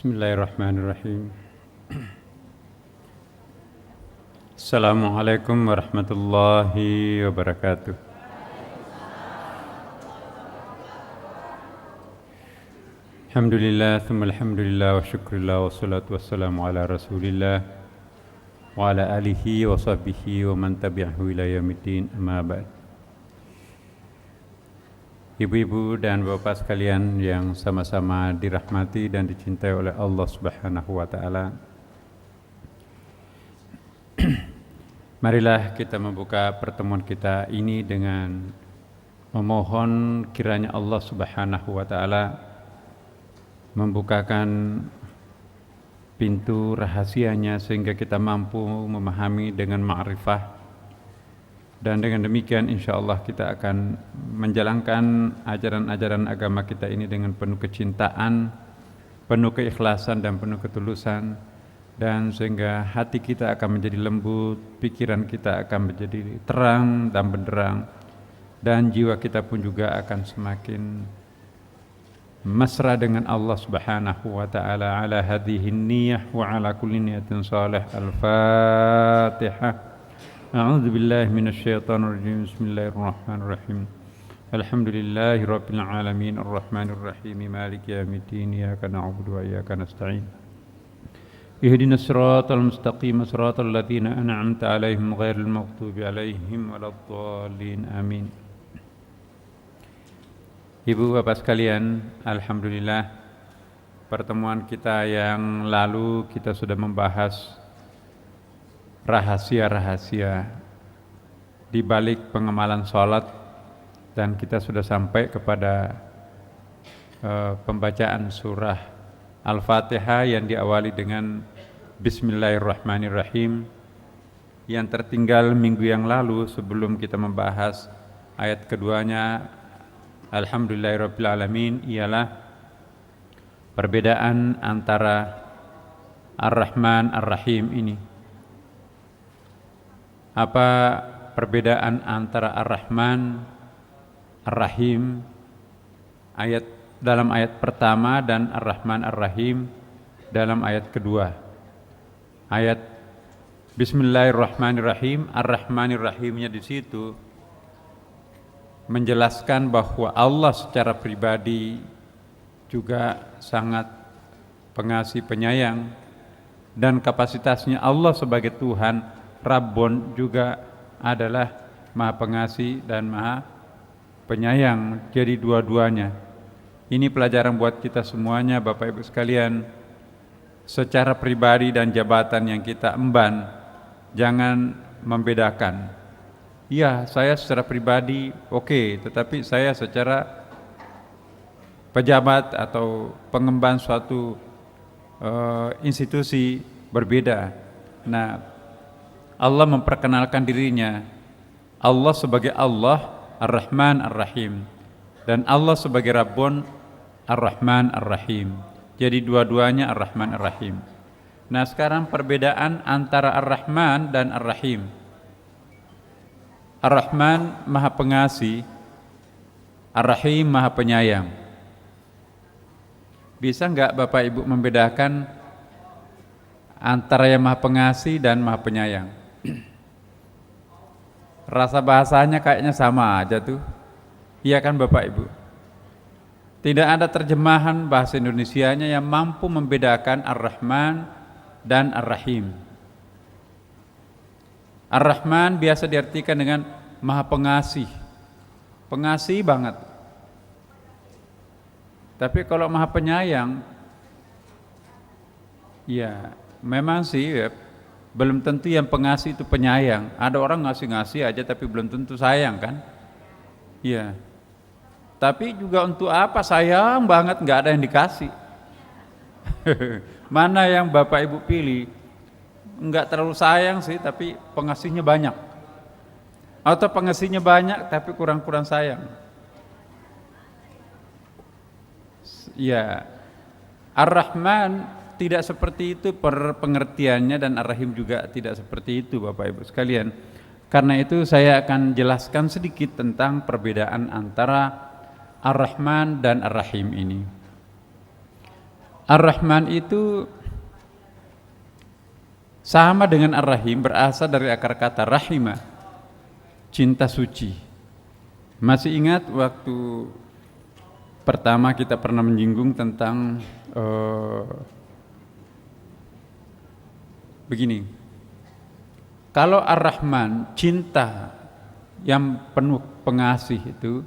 Bismillahirrahmanirrahim. Assalamualaikum warahmatullahi wabarakatuh. Alhamdulillah, thumma alhamdulillah wa syukurillah wa salatu wassalamu ala rasulillah wa ala alihi wa sahbihi wa man tabi'ahu ila yaumiddin, amma ba'd. Ibu-ibu dan bapak sekalian yang sama-sama dirahmati dan dicintai oleh Allah Subhanahu wa taala. Marilah kita membuka pertemuan kita ini dengan memohon kiranya Allah Subhanahu wa taala membukakan pintu rahasianya sehingga kita mampu memahami dengan ma'rifah. Dan dengan demikian insyaAllah kita akan menjalankan ajaran-ajaran agama kita ini dengan penuh kecintaan, penuh keikhlasan dan penuh ketulusan. Dan sehingga hati kita akan menjadi lembut, pikiran kita akan menjadi terang dan benderang. Dan jiwa kita pun juga akan semakin mesra dengan Allah Subhanahu wa ta'ala. Ala hadhihi niyah wa ala kulli niyatin salih. Al-Fatihah. A'udzu billahi minasy syaithanir rajim. Bismillahirrahmanirrahim. Alhamdulillahi rabbil alamin arrahmanir rahim maliki yaumiddin iyyaka na'budu wa iyyaka nasta'in. Ihdinas siratal mustaqim siratal ladzina an'amta 'alaihim ghairil maghdubi 'alaihim waladdallin. Amin. Ibu bapak sekalian, alhamdulillah pertemuan kita yang lalu kita sudah membahas rahasia-rahasia di balik pengamalan sholat, dan kita sudah sampai kepada pembacaan surah Al-Fatihah yang diawali dengan Bismillahirrahmanirrahim. Yang tertinggal minggu yang lalu sebelum kita membahas ayat keduanya Alhamdulillahirrabbilalamin ialah perbedaan antara Ar-Rahman Ar-Rahim ini. Apa perbedaan antara Ar-Rahman Ar-Rahim dalam ayat pertama dan Ar-Rahman Ar-Rahim dalam ayat kedua? Ayat Bismillahirrahmanirrahim, Ar-Rahmanirrahimnya di situ menjelaskan bahwa Allah secara pribadi juga sangat pengasih penyayang, dan kapasitasnya Allah sebagai Tuhan Rabbun juga adalah Maha Pengasih dan Maha Penyayang. Jadi dua-duanya. Ini pelajaran buat kita semuanya Bapak Ibu sekalian. Secara pribadi dan jabatan yang kita emban, jangan membedakan. Ya, saya secara pribadi oke, tetapi saya secara pejabat atau pengemban suatu institusi berbeda. Nah, Allah memperkenalkan dirinya, Allah sebagai Allah Ar-Rahman Ar-Rahim, dan Allah sebagai Rabbun Ar-Rahman Ar-Rahim. Jadi dua-duanya Ar-Rahman Ar-Rahim. Nah, sekarang perbedaan antara Ar-Rahman dan Ar-Rahim. Ar-Rahman Maha Pengasih, Ar-Rahim Maha Penyayang. Bisa enggak Bapak Ibu membedakan antara yang Maha Pengasih dan Maha Penyayang? Rasa bahasanya kayaknya sama aja tuh. Iya kan Bapak Ibu? Tidak ada terjemahan bahasa Indonesianya yang mampu membedakan Ar-Rahman dan Ar-Rahim. Ar-Rahman biasa diartikan dengan Maha Pengasih. Pengasih banget. Tapi kalau Maha Penyayang, ya memang sih ya, belum tentu yang pengasih itu penyayang. Ada orang ngasih-ngasih aja tapi belum tentu sayang kan? Iya. Tapi juga untuk apa sayang banget nggak ada yang dikasih? Mana yang Bapak Ibu pilih? Nggak terlalu sayang sih tapi pengasihnya banyak. Atau pengasihnya banyak tapi kurang-kurang sayang. Ya. Ar-Rahman tidak seperti itu pengertiannya, dan Ar-Rahim juga tidak seperti itu Bapak Ibu sekalian. Karena itu saya akan jelaskan sedikit tentang perbedaan antara Ar-Rahman dan Ar-Rahim ini. Ar-Rahman itu sama dengan Ar-Rahim, berasal dari akar kata rahimah, cinta suci. Masih ingat waktu pertama kita pernah menyinggung tentang begini. Kalau Ar-Rahman, cinta yang penuh pengasih itu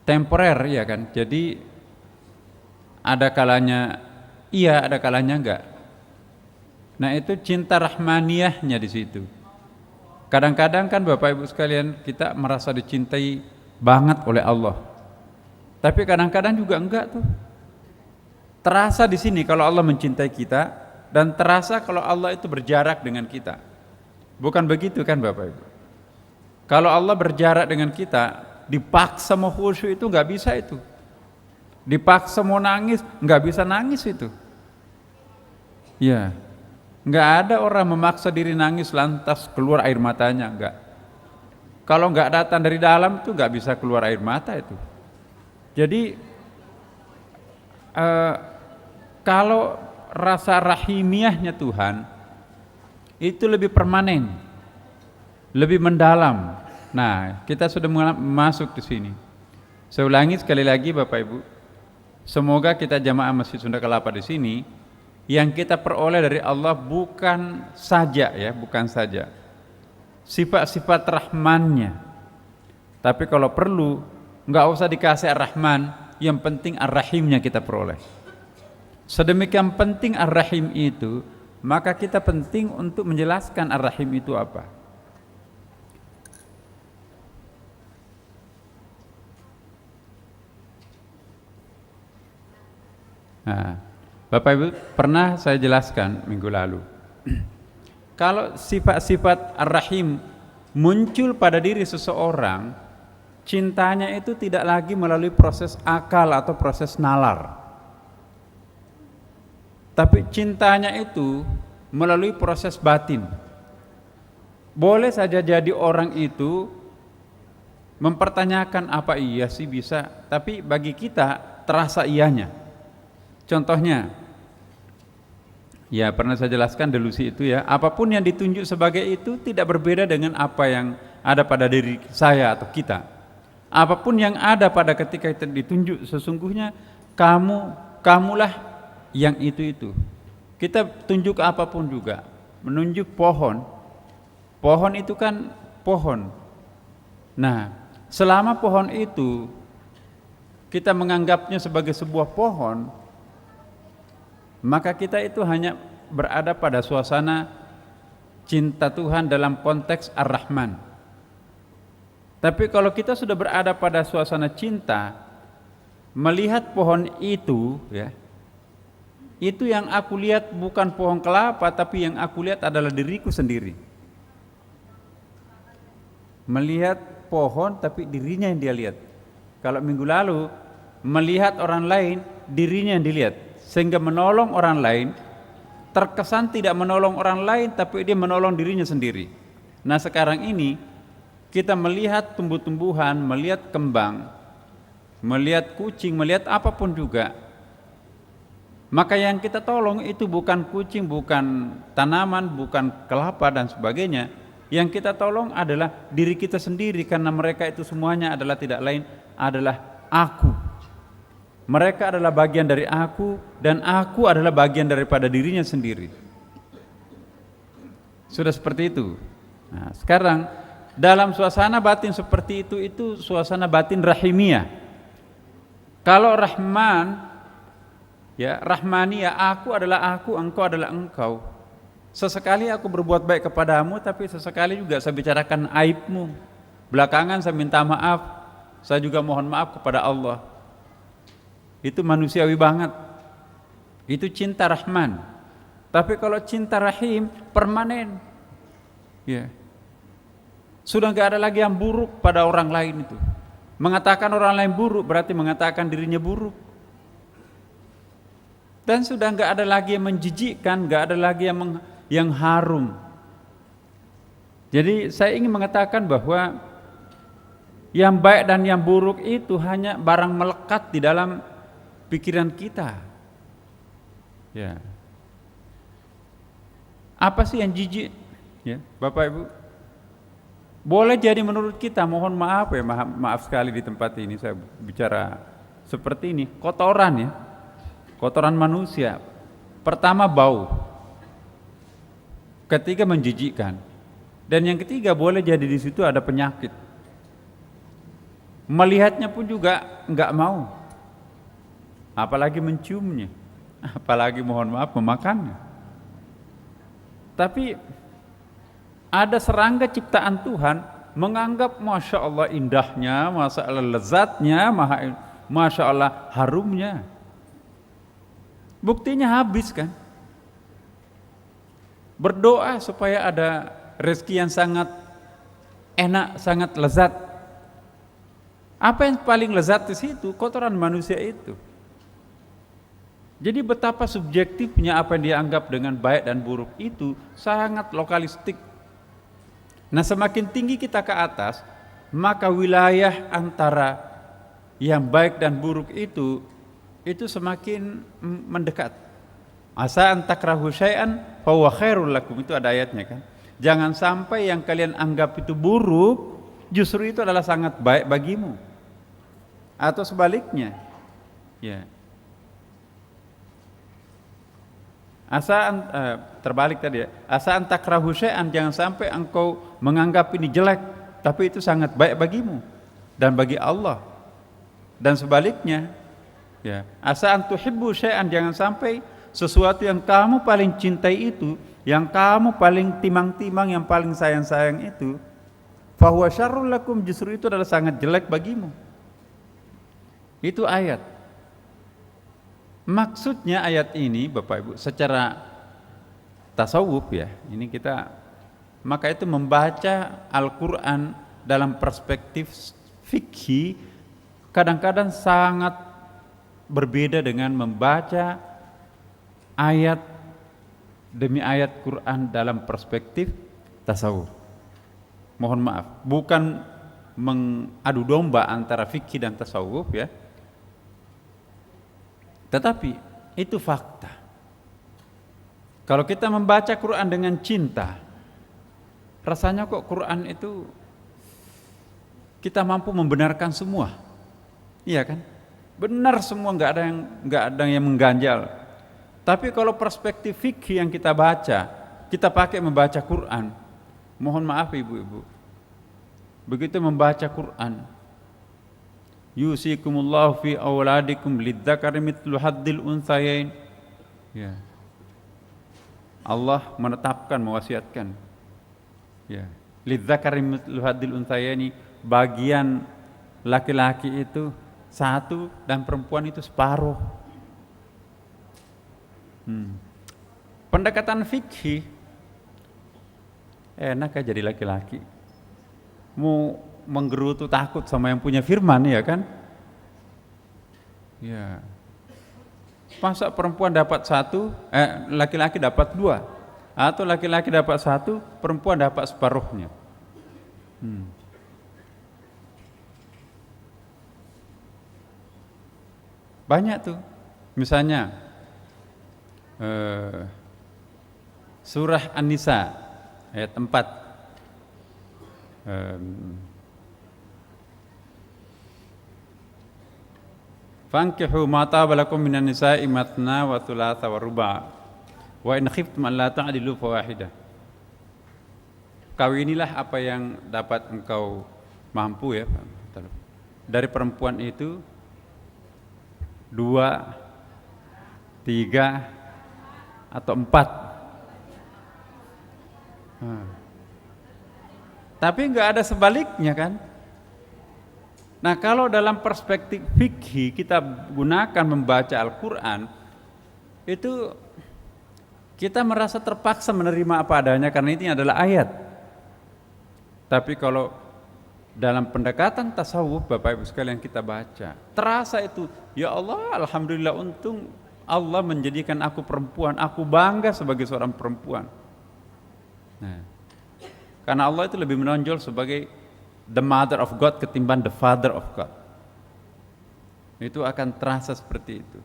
temporer, ya kan? Jadi ada kalanya iya, ada kalanya enggak. Nah, itu cinta rahmaniyahnya di situ. Kadang-kadang kan Bapak Ibu sekalian, kita merasa dicintai banget oleh Allah. Tapi kadang-kadang juga enggak tuh. Terasa di sini kalau Allah mencintai kita, dan terasa kalau Allah itu berjarak dengan kita. Bukan begitu kan Bapak Ibu? Kalau Allah berjarak dengan kita, dipaksa mau khusyuk itu enggak bisa itu. Dipaksa mau nangis, enggak bisa nangis itu. Ya. Enggak ada orang memaksa diri nangis lantas keluar air matanya, enggak. Kalau enggak datang dari dalam itu enggak bisa keluar air mata itu. Jadi kalau rasa rahimiahnya Tuhan itu lebih permanen, lebih mendalam. Nah, kita sudah masuk di sini. Saya ulangi sekali lagi Bapak Ibu. Semoga kita jamaah Masjid Sunda Kelapa di sini, yang kita peroleh dari Allah bukan saja sifat-sifat Rahmannya, tapi kalau perlu nggak usah dikasih Ar-Rahman, yang penting Ar-Rahimnya kita peroleh. Sedemikian penting Ar-Rahim itu, maka kita penting untuk menjelaskan Ar-Rahim itu apa. Nah, Bapak Ibu, pernah saya jelaskan minggu lalu, kalau sifat-sifat Ar-Rahim muncul pada diri seseorang, cintanya itu tidak lagi melalui proses akal atau proses nalar, tapi cintanya itu melalui proses batin. Boleh saja jadi orang itu mempertanyakan apa iya sih bisa, tapi bagi kita terasa iyanya. Contohnya, ya pernah saya jelaskan delusi itu ya, apapun yang ditunjuk sebagai itu tidak berbeda dengan apa yang ada pada diri saya atau kita. Apapun yang ada pada ketika itu ditunjuk, sesungguhnya kamulah yang itu. Kita tunjuk apapun juga, menunjuk pohon itu kan pohon. Nah, selama pohon itu kita menganggapnya sebagai sebuah pohon, maka kita itu hanya berada pada suasana cinta Tuhan dalam konteks Ar-Rahman. Tapi kalau kita sudah berada pada suasana cinta, melihat pohon itu ya, itu yang aku lihat bukan pohon kelapa, tapi yang aku lihat adalah diriku sendiri. Melihat pohon tapi dirinya yang dia lihat. Kalau minggu lalu melihat orang lain, dirinya yang dilihat, sehingga menolong orang lain terkesan tidak menolong orang lain, tapi dia menolong dirinya sendiri. Nah, sekarang ini kita melihat tumbuh-tumbuhan, melihat kembang, melihat kucing, melihat apapun juga, maka yang kita tolong itu bukan kucing, bukan tanaman, bukan kelapa dan sebagainya. Yang kita tolong adalah diri kita sendiri, karena mereka itu semuanya adalah tidak lain adalah aku. Mereka adalah bagian dari aku, dan aku adalah bagian daripada dirinya sendiri. Sudah seperti itu. Nah, sekarang dalam suasana batin seperti itu suasana batin rahimiyah. Kalau Rahman, ya Rahmaniyah, aku adalah aku, engkau adalah engkau. Sesekali aku berbuat baik kepadamu, tapi sesekali juga saya bicarakan aibmu. Belakangan saya minta maaf, saya juga mohon maaf kepada Allah. Itu manusiawi banget. Itu cinta Rahman. Tapi kalau cinta Rahim permanen. Ya. Sudah enggak ada lagi yang buruk pada orang lain itu. Mengatakan orang lain buruk berarti mengatakan dirinya buruk. Dan sudah enggak ada lagi yang menjijikkan, enggak ada lagi yang harum. Jadi saya ingin mengatakan bahwa yang baik dan yang buruk itu hanya barang melekat di dalam pikiran kita. Ya. Apa sih yang jijik? Ya, Bapak Ibu. Boleh jadi menurut kita, mohon maaf ya, maaf sekali di tempat ini saya bicara seperti ini, kotoran ya. Kotoran manusia. Pertama bau. Ketiga menjijikkan. Dan yang ketiga boleh jadi di situ ada penyakit. Melihatnya pun juga nggak mau. Apalagi menciumnya. Apalagi mohon maaf memakannya. Tapi ada serangga ciptaan Tuhan menganggap Masya Allah indahnya, Masya Allah lezatnya, Masya Allah harumnya. Buktinya habis kan. Berdoa supaya ada rezeki yang sangat enak, sangat lezat. Apa yang paling lezat di situ? Kotoran manusia itu. Jadi betapa subjektifnya apa yang dianggap dengan baik dan buruk itu sangat lokalistik. Nah, semakin tinggi kita ke atas, maka wilayah antara yang baik dan buruk itu semakin mendekat. Asa an takrahu syai'an fa huwa khairul lakum, itu ada ayatnya kan. Jangan sampai yang kalian anggap itu buruk justru itu adalah sangat baik bagimu. Atau sebaliknya. Ya. Terbalik tadi ya. Asa an takrahu syai'an, jangan sampai engkau menganggap ini jelek, tapi itu sangat baik bagimu dan bagi Allah. Dan sebaliknya, ya. Asa an tuhibbu syai'an, jangan sampai sesuatu yang kamu paling cintai itu, yang kamu paling timang-timang, yang paling sayang-sayang itu, fa huwa syarrul lakum, justru itu adalah sangat jelek bagimu. Itu ayat. Maksudnya ayat ini Bapak Ibu secara tasawuf ya, ini kita maka itu membaca Al-Quran dalam perspektif fikih kadang-kadang sangat berbeda dengan membaca ayat demi ayat Quran dalam perspektif tasawuf. Mohon maaf, bukan mengadu domba antara fikih dan tasawuf ya, tetapi itu fakta. Kalau kita membaca Quran dengan cinta, rasanya kok Quran itu kita mampu membenarkan semua. Iya kan? Benar semua, nggak ada yang mengganjal. Tapi kalau perspektif fikih yang kita baca, kita pakai membaca Quran, mohon maaf ibu-ibu, begitu membaca Quran, yusikumullahu fi auladikum lidzakari mithlu haddil unthayain. Ya. Allah menetapkan, mewasiatkan. Ya. Lidzakari mithlu haddil unthayaini, bagian laki-laki itu satu dan perempuan itu separuh. Pendekatan fikih enak aja jadi laki-laki. Mau menggerutu takut sama yang punya firman ya kan? Ya. Masa perempuan dapat satu, laki-laki dapat dua, atau laki-laki dapat satu, perempuan dapat separuhnya. Banyak tuh. Misalnya surah An-Nisa ayat 4. Fankihu ma taba lakum minan nisa'i matna wa thulatha wa ruba' wa in khiftum an la ta'dilu fawahidah. Kawinilah apa yang dapat engkau mampu ya dari perempuan itu, 2, 3 atau 4. Tapi enggak ada sebaliknya kan? Nah, kalau dalam perspektif fikih kita gunakan membaca Al-Quran, itu kita merasa terpaksa menerima apa adanya karena ini adalah ayat. Tapi kalau dalam pendekatan tasawuf, Bapak Ibu sekalian, kita baca, terasa itu, ya Allah, alhamdulillah, untung Allah menjadikan aku perempuan, aku bangga sebagai seorang perempuan. Nah, karena Allah itu lebih menonjol sebagai the mother of God ketimbang the father of God. Itu akan terasa seperti itu.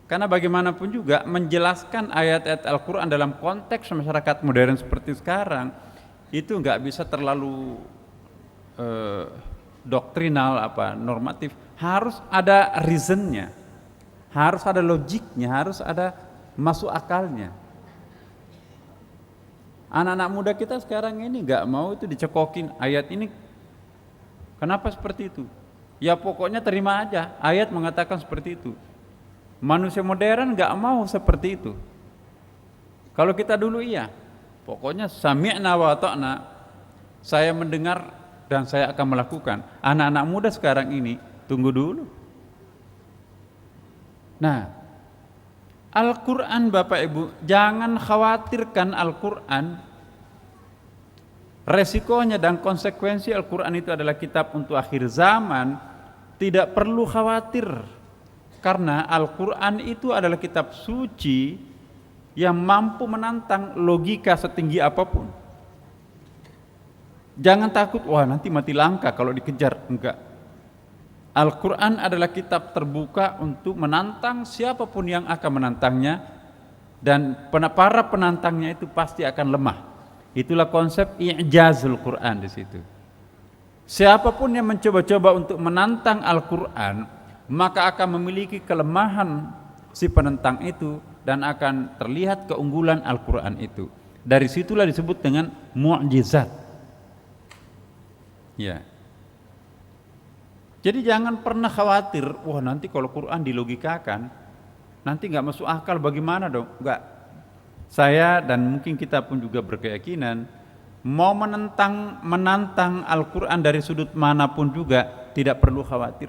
Karena bagaimanapun juga menjelaskan ayat-ayat Al-Quran dalam konteks masyarakat modern seperti sekarang itu nggak bisa terlalu doktrinal normatif. Harus ada reasonnya, harus ada logiknya, harus ada masuk akalnya. Anak-anak muda kita sekarang ini nggak mau itu dicekokin ayat ini. Kenapa seperti itu? Ya pokoknya terima aja, ayat mengatakan seperti itu. Manusia modern nggak mau seperti itu. Kalau kita dulu iya, pokoknya sami'na wa ata'na, saya mendengar dan saya akan melakukan. Anak-anak muda sekarang ini tunggu dulu. Nah, Al-Quran Bapak Ibu, jangan khawatirkan Al-Quran. Resikonya dan konsekuensi Al-Quran itu adalah kitab untuk akhir zaman. Tidak perlu khawatir, karena Al-Quran itu adalah kitab suci yang mampu menantang logika setinggi apapun. Jangan takut, wah nanti mati langka kalau dikejar. Enggak. Al-Quran adalah kitab terbuka untuk menantang siapapun yang akan menantangnya, dan para penantangnya itu pasti akan lemah. Itulah konsep i'jazul Quran di situ. Siapapun yang mencoba-coba untuk menantang Al-Quran, maka akan memiliki kelemahan si penentang itu dan akan terlihat keunggulan Al-Quran itu. Dari situlah disebut dengan mu'jizat. Ya. Jadi jangan pernah khawatir, wah nanti kalau Quran dilogikakan, nanti nggak masuk akal, bagaimana dong? Enggak. Saya dan mungkin kita pun juga berkeyakinan, mau menantang Al-Quran dari sudut manapun juga tidak perlu khawatir.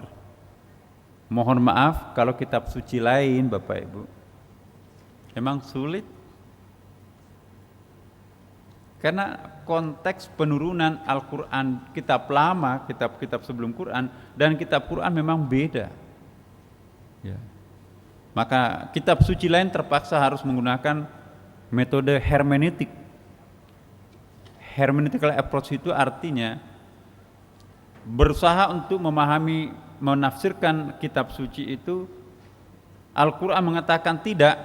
Mohon maaf kalau kitab suci lain Bapak Ibu emang sulit, karena konteks penurunan Al-Quran kitab lama, kitab-kitab sebelum Quran dan kitab Quran memang beda ya. Maka kitab suci lain terpaksa harus menggunakan metode hermeneutik. Hermeneutical approach itu artinya berusaha untuk memahami, menafsirkan kitab suci itu. Al-Quran mengatakan tidak,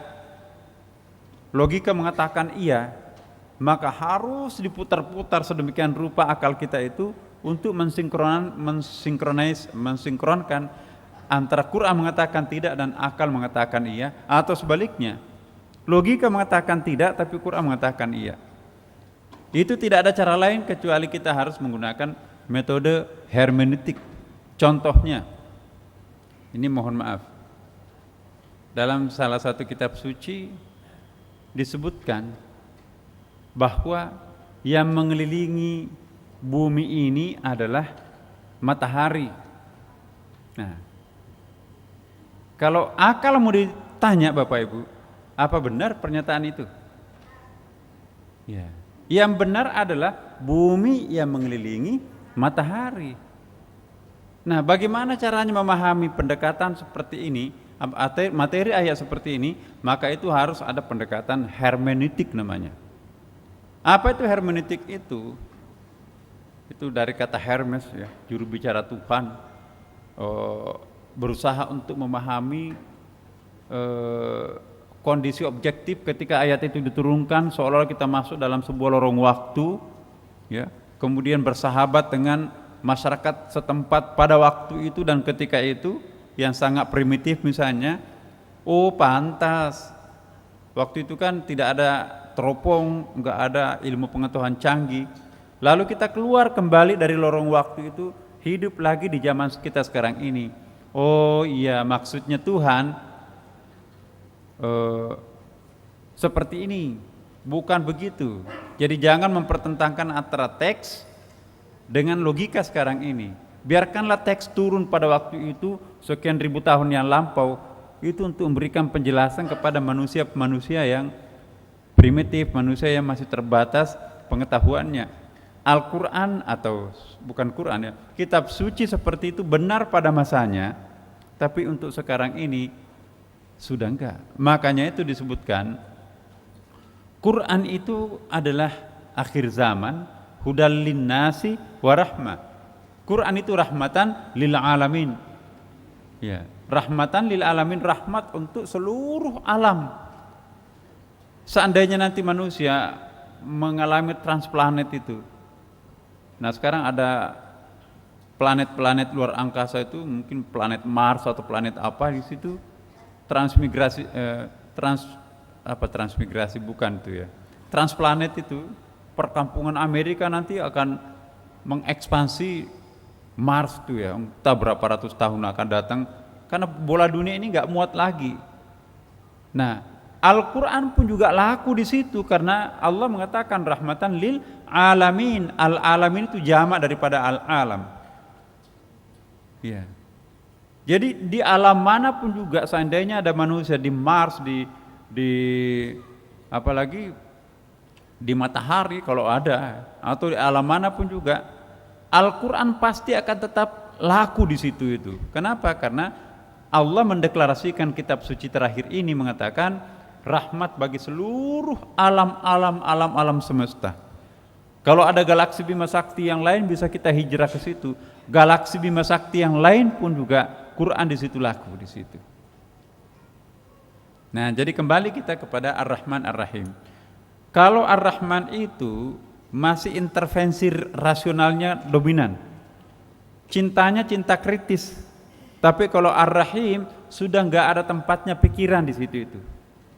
logika mengatakan iya, maka harus diputar-putar sedemikian rupa akal kita itu untuk mensinkronkan antara Quran mengatakan tidak dan akal mengatakan iya, atau sebaliknya, logika mengatakan tidak tapi Quran mengatakan iya. Itu tidak ada cara lain kecuali kita harus menggunakan metode hermeneutik. Contohnya, ini mohon maaf, dalam salah satu kitab suci disebutkan bahwa yang mengelilingi bumi ini adalah matahari. Nah, kalau akal mau ditanya Bapak Ibu, apa benar pernyataan itu? Ya. Yang benar adalah bumi yang mengelilingi matahari. Nah, bagaimana caranya memahami pendekatan seperti ini, materi ayat seperti ini? Maka itu harus ada pendekatan hermeneutik namanya. Apa itu hermeneutik itu? Itu dari kata Hermes ya, juru bicara Tuhan, berusaha untuk memahami kondisi objektif ketika ayat itu diturunkan, seolah-olah kita masuk dalam sebuah lorong waktu ya, kemudian bersahabat dengan masyarakat setempat pada waktu itu dan ketika itu yang sangat primitif misalnya. Oh pantas, waktu itu kan tidak ada teropong, nggak ada ilmu pengetahuan canggih, lalu kita keluar kembali dari lorong waktu itu, hidup lagi di zaman kita sekarang ini. Oh iya, maksudnya Tuhan seperti ini, bukan begitu. Jadi jangan mempertentangkan antara teks dengan logika sekarang ini. Biarkanlah teks turun pada waktu itu sekian ribu tahun yang lampau, itu untuk memberikan penjelasan kepada manusia yang primitif, manusia yang masih terbatas pengetahuannya. Al-Quran atau bukan Quran ya, kitab suci seperti itu benar pada masanya, tapi untuk sekarang ini sudah enggak. Makanya itu disebutkan Quran itu adalah akhir zaman, hudal linnasi wa rahmah. Quran itu rahmatan lil alamin. Ya, Rahmatan lil alamin, rahmat untuk seluruh alam. Seandainya nanti manusia mengalami transplanet itu. Nah, sekarang ada planet-planet luar angkasa itu, mungkin planet Mars atau planet apa di situ, transmigrasi bukan itu ya. Transplanet itu, perkampungan Amerika nanti akan mengekspansi Mars itu ya, entah berapa ratus tahun akan datang, karena bola dunia ini nggak muat lagi. Nah, Al-Quran pun juga laku di situ karena Allah mengatakan rahmatan lil alamin. Al-alamin itu jamak daripada al-alam. Ya. Jadi di alam manapun juga seandainya ada manusia di Mars, di apalagi di matahari kalau ada, atau di alam manapun juga, Al-Quran pasti akan tetap laku di situ itu. Kenapa? Karena Allah mendeklarasikan kitab suci terakhir ini mengatakan rahmat bagi seluruh alam semesta. Kalau ada galaksi Bima Sakti yang lain bisa kita hijrah ke situ. Galaksi Bima Sakti yang lain pun juga Quran di situ laku di situ. Nah, jadi kembali kita kepada Ar-Rahman Ar-Rahim. Kalau Ar-Rahman itu masih intervensi rasionalnya dominan. Cintanya cinta kritis. Tapi kalau Ar-Rahim sudah enggak ada tempatnya pikiran di situ itu.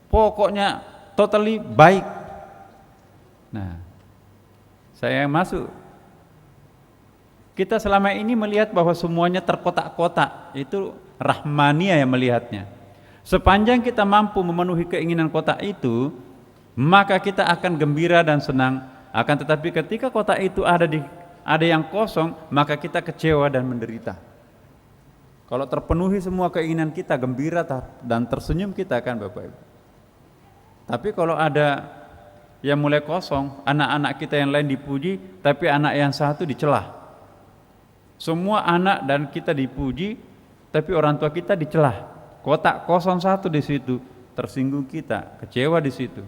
Pokoknya totally baik. Nah, saya masuk. Kita selama ini melihat bahwa semuanya terkotak-kotak. Itu Rahmaniyah yang melihatnya. Sepanjang kita mampu memenuhi keinginan kotak itu, maka kita akan gembira dan senang. Akan tetapi ketika kotak itu ada yang kosong, maka kita kecewa dan menderita. Kalau terpenuhi semua keinginan kita, gembira dan tersenyum kita kan Bapak Ibu. Tapi kalau ada yang mulai kosong, anak-anak kita yang lain dipuji, tapi anak yang satu dicelah. Semua anak dan kita dipuji, tapi orang tua kita dicelah. Kotak kosong satu di situ, tersinggung kita, kecewa di situ.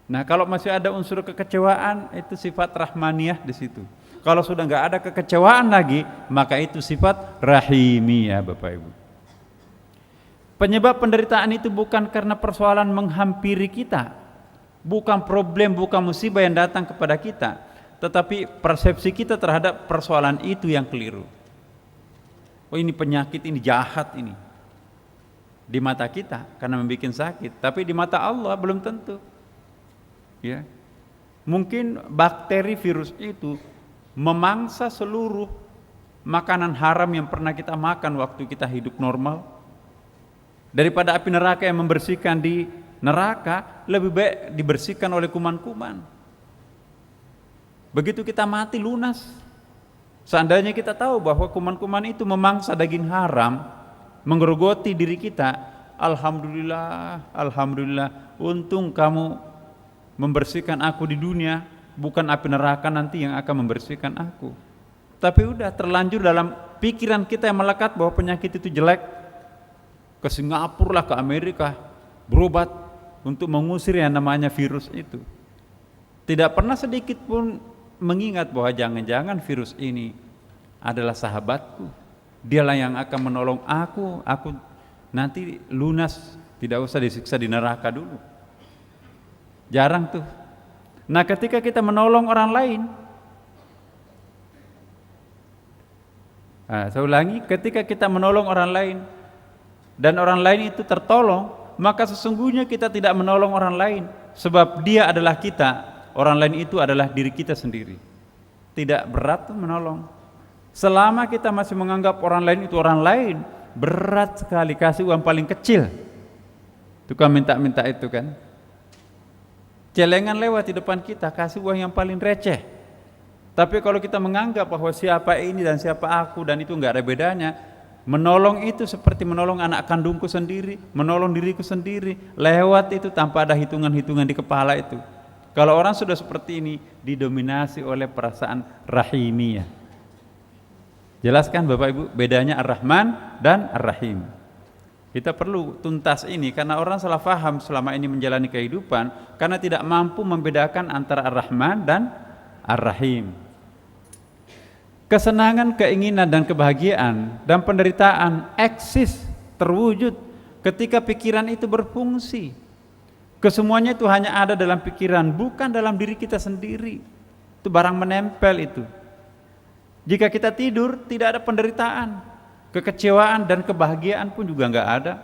Nah, kalau masih ada unsur kekecewaan, itu sifat rahmaniyah di situ. Kalau sudah nggak ada kekecewaan lagi, maka itu sifat rahimiyah, Bapak Ibu. Penyebab penderitaan itu bukan karena persoalan menghampiri kita, bukan problem, bukan musibah yang datang kepada kita, tetapi persepsi kita terhadap persoalan itu yang keliru. Oh, ini penyakit, ini jahat ini. Di mata kita karena membuat sakit, tapi di mata Allah belum tentu. Ya. Mungkin bakteri virus itu memangsa seluruh makanan haram yang pernah kita makan waktu kita hidup normal. Daripada api neraka yang membersihkan di neraka, lebih baik dibersihkan oleh kuman-kuman. Begitu kita mati lunas. Seandainya kita tahu bahwa kuman-kuman itu memangsa daging haram, menggerogoti diri kita, alhamdulillah, alhamdulillah, untung kamu membersihkan aku di dunia, bukan api neraka nanti yang akan membersihkan aku. Tapi udah terlanjur dalam pikiran kita yang melekat bahwa penyakit itu jelek. Ke Singapura lah, ke Amerika, berobat untuk mengusir yang namanya virus itu. Tidak pernah sedikit pun mengingat bahwa jangan-jangan virus ini adalah sahabatku. Dialah yang akan menolong aku nanti lunas, tidak usah disiksa di neraka dulu. Jarang tuh. Nah, ketika kita menolong orang lain, saya ulangi, ketika kita menolong orang lain dan orang lain itu tertolong, maka sesungguhnya kita tidak menolong orang lain, sebab dia adalah kita, orang lain itu adalah diri kita sendiri. Tidak berat tuh menolong. Selama kita masih menganggap orang lain itu orang lain, berat sekali. Kasih uang paling kecil, tukang minta-minta itu kan, celengan lewat di depan kita, kasih uang yang paling receh. Tapi kalau kita menganggap bahwa siapa ini dan siapa aku dan itu enggak ada bedanya, menolong itu seperti menolong anak kandungku sendiri, menolong diriku sendiri, lewat itu tanpa ada hitungan-hitungan di kepala itu. Kalau orang sudah seperti ini, didominasi oleh perasaan rahimiyah. Jelaskan Bapak Ibu bedanya Ar-Rahman dan Ar-Rahim. Kita perlu tuntas ini karena orang salah faham selama ini menjalani kehidupan karena tidak mampu membedakan antara Ar-Rahman dan Ar-Rahim. Kesenangan, keinginan, dan kebahagiaan dan penderitaan eksis, terwujud ketika pikiran itu berfungsi. Kesemuanya itu hanya ada dalam pikiran, bukan dalam diri kita sendiri. Itu barang menempel itu. Jika kita tidur, tidak ada penderitaan, kekecewaan dan kebahagiaan pun juga nggak ada,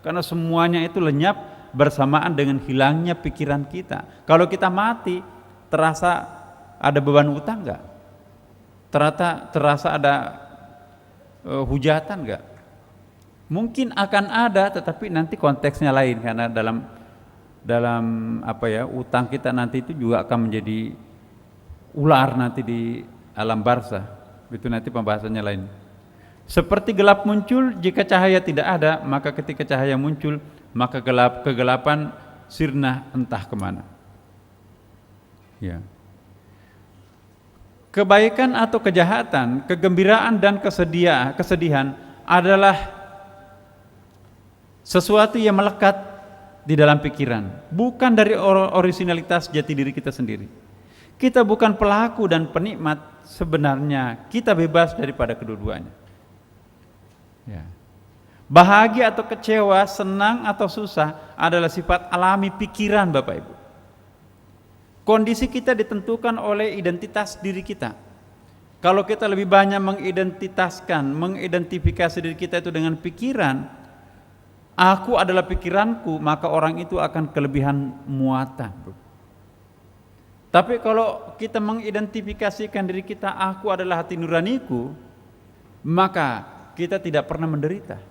karena semuanya itu lenyap bersamaan dengan hilangnya pikiran kita. Kalau kita mati, terasa ada beban utang nggak? Terasa ada hujatan nggak? Mungkin akan ada, tetapi nanti konteksnya lain, karena dalam utang kita nanti itu juga akan menjadi ular nanti di alam barzah. Itu nanti pembahasannya lain. Seperti gelap muncul jika cahaya tidak ada, maka ketika cahaya muncul, maka kegelapan sirna entah kemana. Ya. Kebaikan atau kejahatan, kegembiraan dan kesedihan adalah sesuatu yang melekat di dalam pikiran, bukan dari orisinalitas jati diri kita sendiri. Kita bukan pelaku dan penikmat, sebenarnya kita bebas daripada kedua-duanya. Ya. Bahagia atau kecewa, senang atau susah adalah sifat alami pikiran, Bapak Ibu. Kondisi kita ditentukan oleh identitas diri kita. Kalau kita lebih banyak mengidentifikasi diri kita itu dengan pikiran, aku adalah pikiranku, maka orang itu akan kelebihan muatan. Tapi kalau kita mengidentifikasikan diri kita, aku adalah hati nuraniku, maka kita tidak pernah menderita.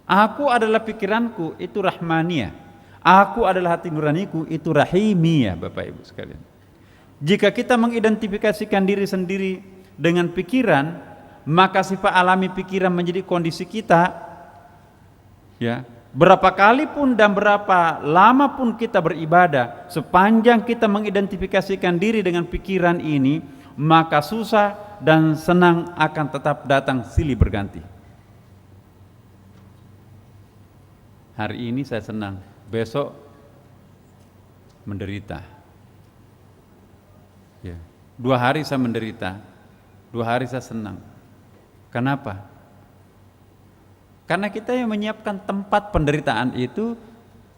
Aku adalah pikiranku, itu rahmaniyah. Aku adalah hati nuraniku, itu rahimiyah, Bapak Ibu sekalian. Jika kita mengidentifikasikan diri sendiri dengan pikiran, maka sifat alami pikiran menjadi kondisi kita. Ya, berapa kali pun dan berapa lama pun kita beribadah, sepanjang kita mengidentifikasikan diri dengan pikiran ini, maka susah dan senang akan tetap datang silih berganti. Hari ini saya senang, besok menderita. Ya. 2 hari saya menderita, 2 hari saya senang. Kenapa? Karena kita yang menyiapkan tempat penderitaan itu,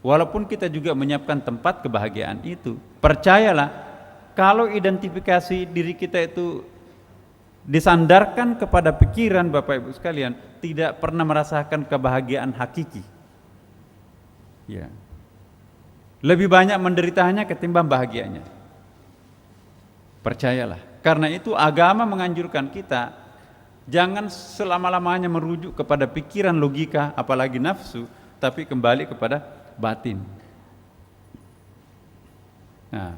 walaupun kita juga menyiapkan tempat kebahagiaan itu. Percayalah, kalau identifikasi diri kita itu disandarkan kepada pikiran, Bapak Ibu sekalian, tidak pernah merasakan kebahagiaan hakiki. Ya. Lebih banyak menderitanya ketimbang bahagianya. Percayalah. Karena itu agama menganjurkan kita jangan selama-lamanya merujuk kepada pikiran, logika, apalagi nafsu, tapi kembali kepada batin. Nah,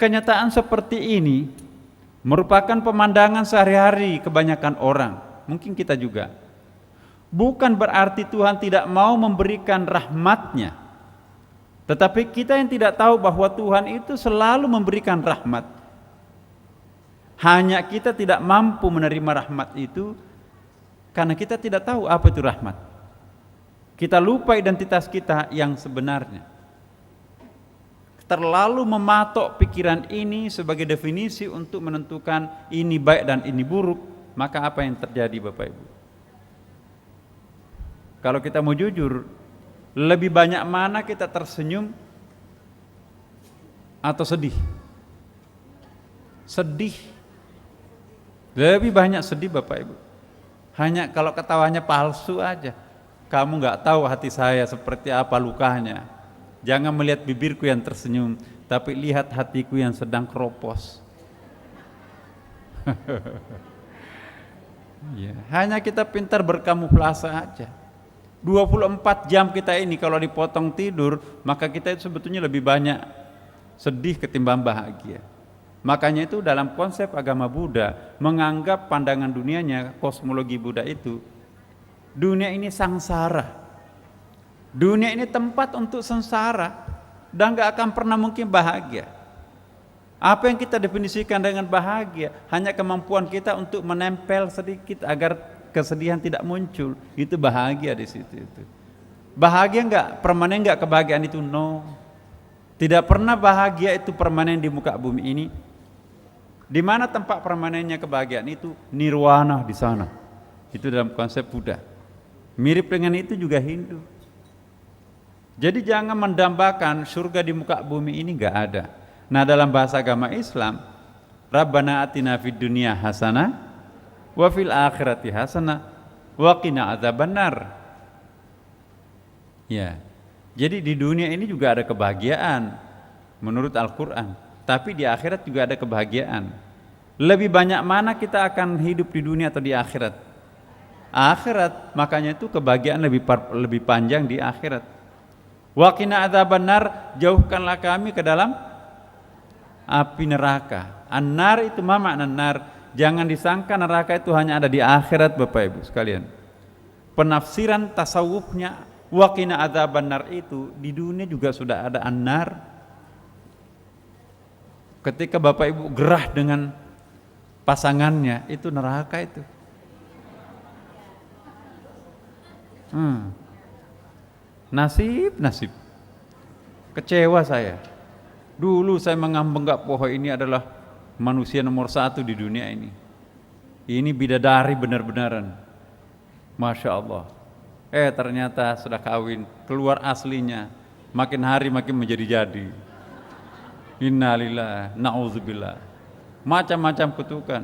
kenyataan seperti ini merupakan pemandangan sehari-hari kebanyakan orang, mungkin kita juga. Bukan berarti Tuhan tidak mau memberikan rahmat-Nya, tetapi kita yang tidak tahu bahwa Tuhan itu selalu memberikan rahmat. Hanya kita tidak mampu menerima rahmat itu karena kita tidak tahu apa itu rahmat. Kita lupa identitas kita yang sebenarnya. Terlalu mematok pikiran ini sebagai definisi untuk menentukan ini baik dan ini buruk, maka apa yang terjadi, Bapak Ibu? Kalau kita mau jujur, lebih banyak mana kita tersenyum atau sedih? Sedih. Lebih banyak sedih, Bapak Ibu. Hanya kalau ketawanya palsu aja. Kamu nggak tahu hati saya seperti apa lukanya. Jangan melihat bibirku yang tersenyum, tapi lihat hatiku yang sedang keropos. Ya, hanya kita pintar berkamuflase aja. 24 jam kita ini kalau dipotong tidur, maka kita itu sebetulnya lebih banyak sedih ketimbang bahagia. Makanya itu dalam konsep agama Buddha menganggap pandangan dunianya, kosmologi Buddha itu, dunia ini sangsara. Dunia ini tempat untuk sengsara dan gak akan pernah mungkin bahagia. Apa yang kita definisikan dengan bahagia hanya kemampuan kita untuk menempel sedikit agar kesedihan tidak muncul, itu bahagia di situ itu. Bahagia enggak permanen, enggak kebahagiaan itu? No. Tidak pernah bahagia itu permanen di muka bumi ini. Di mana tempat permanennya kebahagiaan itu? Nirwana di sana. Itu dalam konsep Buddha. Mirip dengan itu juga Hindu. Jadi jangan mendambakan surga di muka bumi ini, nggak ada. Nah, dalam bahasa agama Islam, Rabbana atina fid dunya hasanah wa fil akhirati hasanah wa qina adzabannar. Ya. Jadi di dunia ini juga ada kebahagiaan menurut Al-Qur'an, tapi di akhirat juga ada kebahagiaan. Lebih banyak mana kita akan hidup di dunia atau di akhirat? Akhirat, makanya itu kebahagiaan lebih panjang di akhirat. Wa qina adzabannar, jauhkanlah kami ke dalam api neraka. An-nar itu ma makna nar. Jangan disangka neraka itu hanya ada di akhirat, Bapak Ibu sekalian. Penafsiran tasawufnya wa qina adzabannar itu di dunia juga sudah ada an-nar. Ketika Bapak Ibu gerah dengan pasangannya, itu neraka itu. Nasib. Kecewa saya. Dulu saya menganggap bahwa ini adalah manusia nomor 1 di dunia ini. Ini bidadari benar-benaran. Masya Allah. Ternyata sudah kawin, keluar aslinya. Makin hari makin menjadi-jadi. Innalillah, na'udzubillah. Macam-macam kutukan.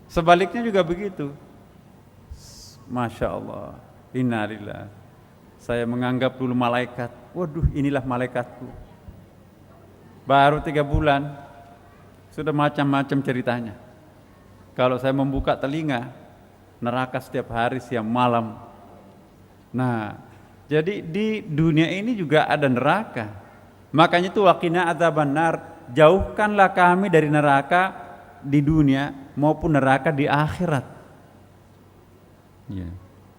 Sebaliknya juga begitu. Masya Allah. Innalillah. Saya menganggap dulu malaikat. Waduh, inilah malaikatku. Baru 3 bulan sudah macam-macam ceritanya. Kalau saya membuka telinga, neraka setiap hari, siang malam. Nah, jadi di dunia ini juga ada neraka. Makanya itu waqina adzabannar, jauhkanlah kami dari neraka di dunia maupun neraka di akhirat. Ya.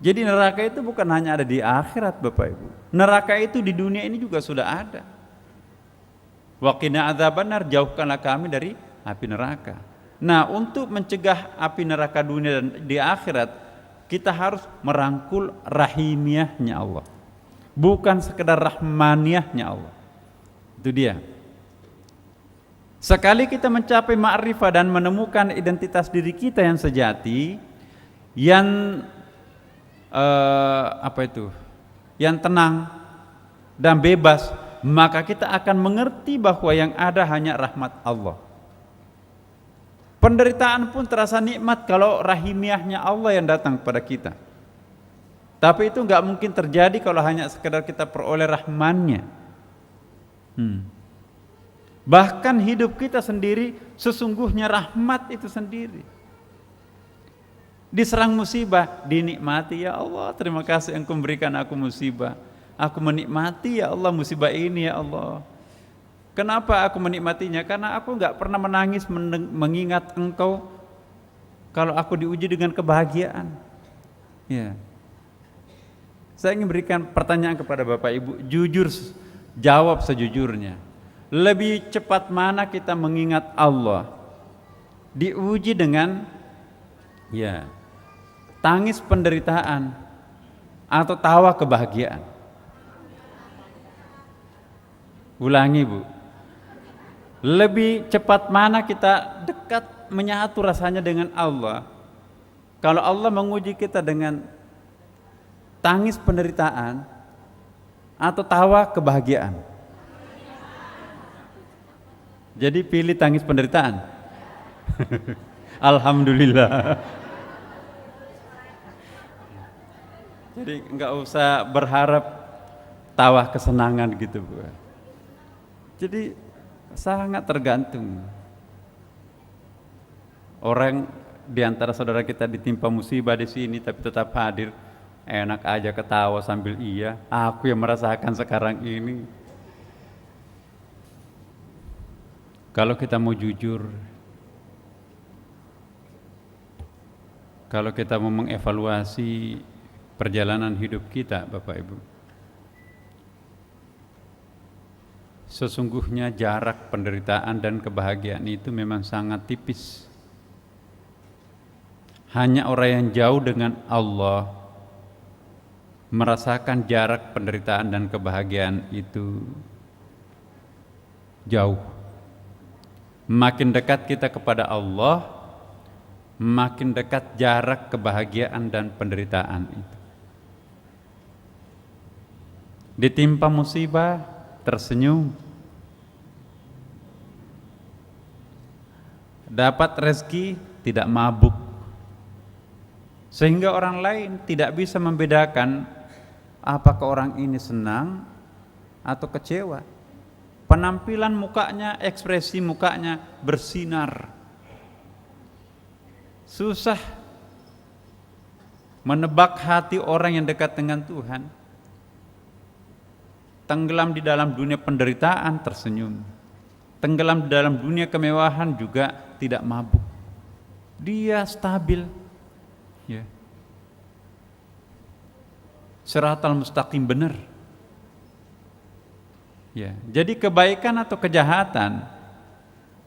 Jadi neraka itu bukan hanya ada di akhirat, Bapak Ibu. Neraka itu di dunia ini juga sudah ada. Wa qina adzabannar, jauhkanlah kami dari api neraka. Nah, untuk mencegah api neraka dunia dan di akhirat, kita harus merangkul rahimiyahnya Allah. Bukan sekedar rahmaniyahnya Allah. Itu dia. Sekali kita mencapai ma'rifah dan menemukan identitas diri kita yang sejati, yang yang tenang dan bebas, maka kita akan mengerti bahwa yang ada hanya rahmat Allah. Penderitaan pun terasa nikmat kalau rahimiyahnya Allah yang datang kepada kita. Tapi itu nggak mungkin terjadi kalau hanya sekedar kita peroleh rahmannya. Bahkan hidup kita sendiri sesungguhnya rahmat itu sendiri. Diserang musibah, dinikmati, ya Allah, terima kasih Engkau memberikan aku musibah. Aku menikmati, ya Allah, musibah ini, ya Allah. Kenapa aku menikmatinya? Karena aku enggak pernah menangis mengingat Engkau kalau aku diuji dengan kebahagiaan. Ya. Saya ingin berikan pertanyaan kepada Bapak Ibu, jujur jawab sejujurnya. Lebih cepat mana kita mengingat Allah? Diuji dengan tangis penderitaan atau tawa kebahagiaan? Ulangi, Bu. Lebih cepat mana kita dekat menyatu rasanya dengan Allah? Kalau Allah menguji kita dengan tangis penderitaan atau tawa kebahagiaan? Jadi pilih tangis penderitaan. Alhamdulillah. Jadi enggak usah berharap tawa kesenangan gitu, Bu. Jadi sangat tergantung. Orang di antara saudara kita ditimpa musibah di sini tapi tetap hadir, enak aja ketawa sambil iya, aku yang merasakan sekarang ini. Kalau kita mau jujur, kalau kita mau mengevaluasi perjalanan hidup kita, Bapak Ibu, sesungguhnya jarak penderitaan dan kebahagiaan itu memang sangat tipis. Hanya orang yang jauh dengan Allah merasakan jarak penderitaan dan kebahagiaan itu jauh. Makin dekat kita kepada Allah, makin dekat jarak kebahagiaan dan penderitaan itu. Ditimpa musibah, tersenyum. Dapat rezeki, tidak mabuk. Sehingga orang lain tidak bisa membedakan apakah orang ini senang atau kecewa. Penampilan mukanya, ekspresi mukanya bersinar. Susah menebak hati orang yang dekat dengan Tuhan. Tenggelam di dalam dunia penderitaan, tersenyum. Tenggelam di dalam dunia kemewahan, juga tidak mabuk. Dia stabil, ya. Siratal mustaqim, benar. Ya, jadi kebaikan atau kejahatan,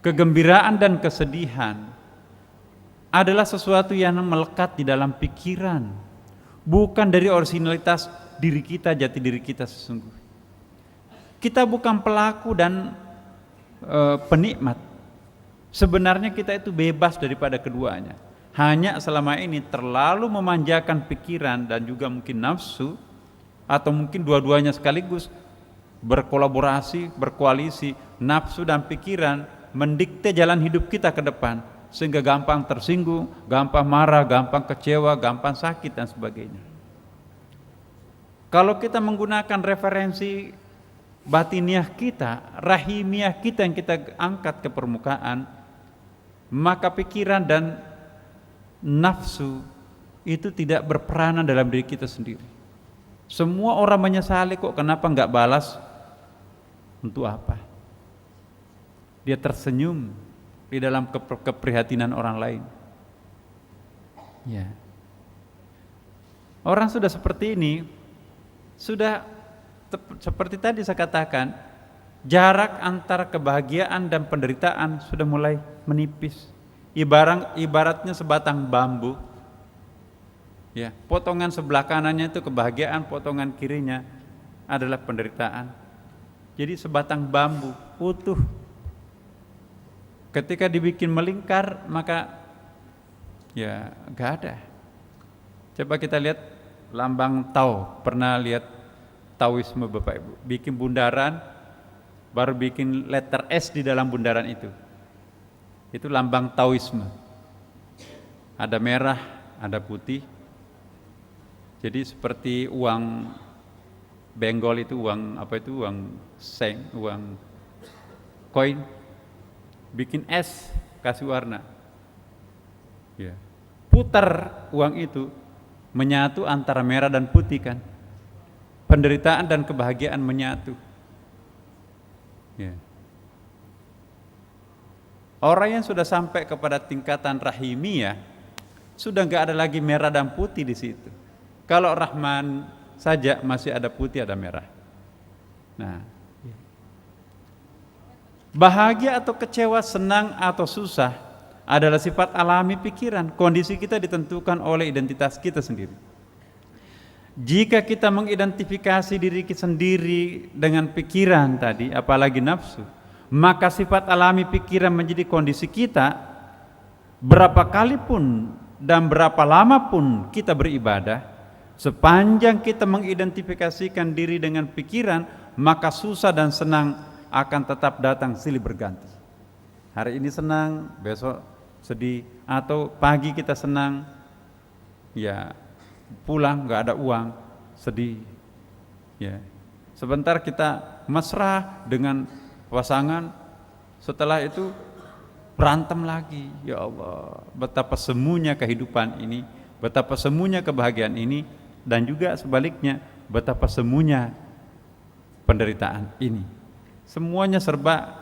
kegembiraan dan kesedihan adalah sesuatu yang melekat di dalam pikiran, bukan dari originalitas diri kita, jati diri kita sesungguhnya. Kita bukan pelaku dan penikmat. Sebenarnya kita itu bebas daripada keduanya. Hanya selama ini terlalu memanjakan pikiran dan juga mungkin nafsu, atau mungkin dua-duanya sekaligus berkolaborasi, berkoalisi. Nafsu dan pikiran mendikte jalan hidup kita ke depan, sehingga gampang tersinggung, gampang marah, gampang kecewa, gampang sakit dan sebagainya. Kalau kita menggunakan referensi batiniah kita, rahimiah kita yang kita angkat ke permukaan, maka pikiran dan nafsu itu tidak berperanan dalam diri kita sendiri. Semua orang menyesali, kok kenapa enggak balas, untuk apa? Dia tersenyum di dalam keprihatinan orang lain. Ya. Orang sudah seperti ini, sudah seperti tadi saya katakan, jarak antara kebahagiaan dan penderitaan sudah mulai menipis. Ibaratnya sebatang bambu, ya, potongan sebelah kanannya itu kebahagiaan, potongan kirinya adalah penderitaan. Jadi sebatang bambu utuh, ketika dibikin melingkar maka ya gak ada. Coba kita lihat lambang Tau, pernah lihat Taoisme Bapak Ibu, bikin bundaran, baru bikin letter S di dalam bundaran itu lambang Taoisme. Ada merah, ada putih. Jadi seperti uang benggol itu, uang apa itu, uang seng, uang koin, bikin S, kasih warna, ya. Putar uang itu, menyatu antara merah dan putih kan. Penderitaan dan kebahagiaan menyatu. Ya. Orang yang sudah sampai kepada tingkatan rahimiyah sudah enggak ada lagi merah dan putih di situ. Kalau Rahman saja masih ada putih, ada merah. Nah, bahagia atau kecewa, senang atau susah adalah sifat alami pikiran. Kondisi kita ditentukan oleh identitas kita sendiri. Jika kita mengidentifikasi diri kita sendiri dengan pikiran tadi, apalagi nafsu, maka sifat alami pikiran menjadi kondisi kita. Berapa kali pun dan berapa lama pun kita beribadah, sepanjang kita mengidentifikasikan diri dengan pikiran, maka susah dan senang akan tetap datang silih berganti. Hari ini senang, besok sedih, atau pagi kita senang, ya pulang nggak ada uang, sedih, ya. Sebentar kita mesra dengan pasangan, setelah itu berantem lagi. Ya Allah, betapa semuanya kehidupan ini, betapa semuanya kebahagiaan ini, dan juga sebaliknya, betapa semuanya penderitaan ini. Semuanya serba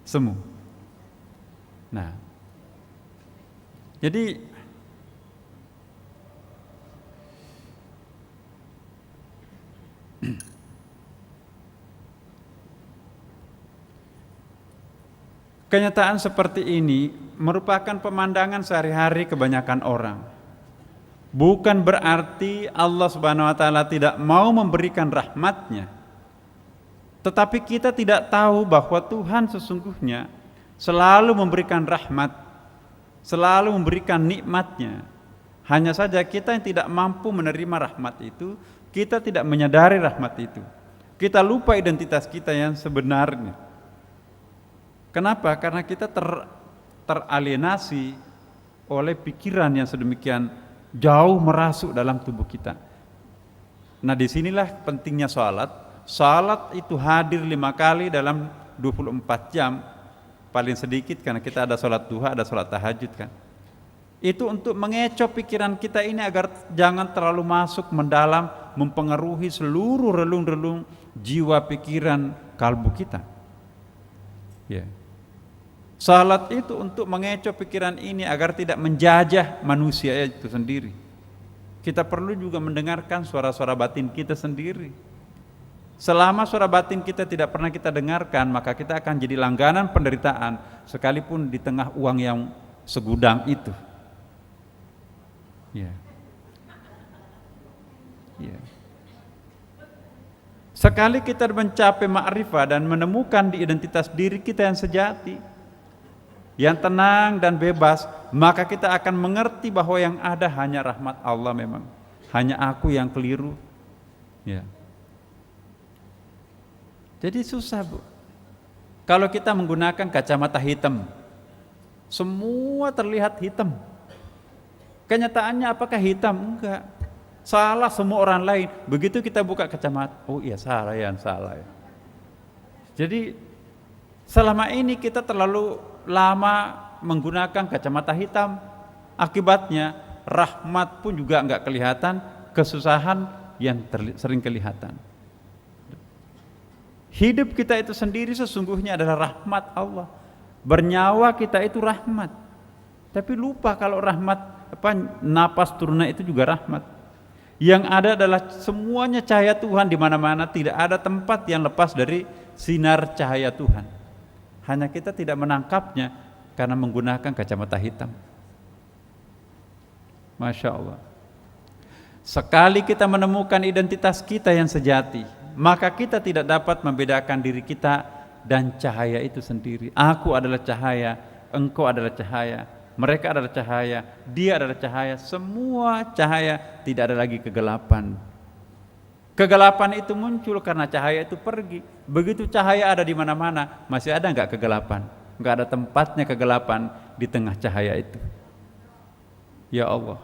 semu. Nah, jadi kenyataan seperti ini merupakan pemandangan sehari-hari kebanyakan orang. Bukan berarti Allah Subhanahu wa taala tidak mau memberikan rahmatnya. Tetapi kita tidak tahu bahwa Tuhan sesungguhnya selalu memberikan rahmat, selalu memberikan nikmatnya. Hanya saja kita yang tidak mampu menerima rahmat itu, kita tidak menyadari rahmat itu. Kita lupa identitas kita yang sebenarnya. Kenapa? Karena kita teralienasi oleh pikiran yang sedemikian jauh merasuk dalam tubuh kita. Nah, disinilah pentingnya salat. Salat itu hadir 5 kali dalam 24 jam, paling sedikit, karena kita ada salat duha, ada salat tahajud kan. Itu untuk mengecoh pikiran kita ini agar jangan terlalu masuk mendalam, mempengaruhi seluruh relung-relung jiwa, pikiran, kalbu kita. Ya. Salat itu untuk mengecoh pikiran ini agar tidak menjajah manusia itu sendiri. Kita perlu juga mendengarkan suara-suara batin kita sendiri. Selama suara batin kita tidak pernah kita dengarkan, maka kita akan jadi langganan penderitaan, sekalipun di tengah uang yang segudang itu. Ya. Ya. Sekali kita mencapai ma'rifah dan menemukan di identitas diri kita yang sejati, yang tenang dan bebas, maka kita akan mengerti bahwa yang ada hanya rahmat Allah memang. Hanya aku yang keliru. Ya. Jadi susah, Bu. Kalau kita menggunakan kacamata hitam, semua terlihat hitam. Kenyataannya apakah hitam? Enggak. Salah semua orang lain. Begitu kita buka kacamata, oh iya salah ya. Jadi selama ini kita terlalu lama menggunakan kacamata hitam. Akibatnya rahmat pun juga enggak kelihatan, kesusahan yang sering kelihatan. Hidup kita itu sendiri sesungguhnya adalah rahmat Allah. Bernyawa kita itu rahmat. Tapi lupa kalau rahmat napas turunnya itu juga rahmat. Yang ada adalah semuanya cahaya Tuhan di mana-mana, tidak ada tempat yang lepas dari sinar cahaya Tuhan. Hanya kita tidak menangkapnya karena menggunakan kacamata hitam. Masya Allah. Sekali kita menemukan identitas kita yang sejati, maka kita tidak dapat membedakan diri kita dan cahaya itu sendiri. Aku adalah cahaya, engkau adalah cahaya, mereka adalah cahaya, dia adalah cahaya, semua cahaya, tidak ada lagi kegelapan. Kegelapan itu muncul karena cahaya itu pergi. Begitu cahaya ada di mana-mana, masih ada enggak kegelapan? Enggak ada tempatnya kegelapan di tengah cahaya itu. Ya Allah.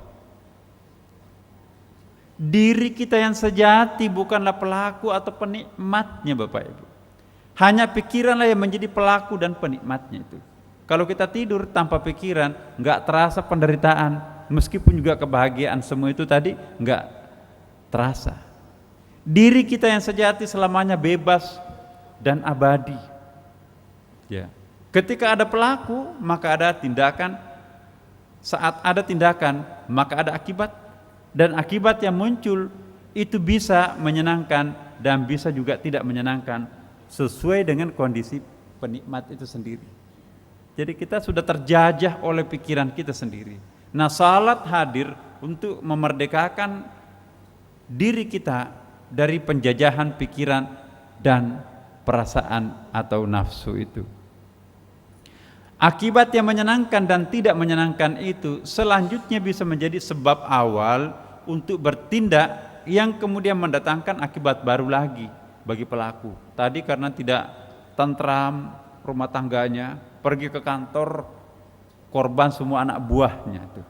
Diri kita yang sejati bukanlah pelaku atau penikmatnya, Bapak Ibu. Hanya pikiranlah yang menjadi pelaku dan penikmatnya itu. Kalau kita tidur tanpa pikiran, enggak terasa penderitaan, meskipun juga kebahagiaan semua itu tadi enggak terasa. Diri kita yang sejati selamanya bebas dan abadi. Ya. Ketika ada pelaku, maka ada tindakan. Saat ada tindakan, maka ada akibat. Dan akibat yang muncul itu bisa menyenangkan dan bisa juga tidak menyenangkan, sesuai dengan kondisi penikmat itu sendiri. Jadi kita sudah terjajah oleh pikiran kita sendiri. Nah, salat hadir untuk memerdekakan diri kita dari penjajahan pikiran dan perasaan atau nafsu itu. Akibat yang menyenangkan dan tidak menyenangkan itu selanjutnya bisa menjadi sebab awal untuk bertindak yang kemudian mendatangkan akibat baru lagi bagi pelaku. Tadi karena tidak tentram rumah tangganya, pergi ke kantor, korban semua anak buahnya itu.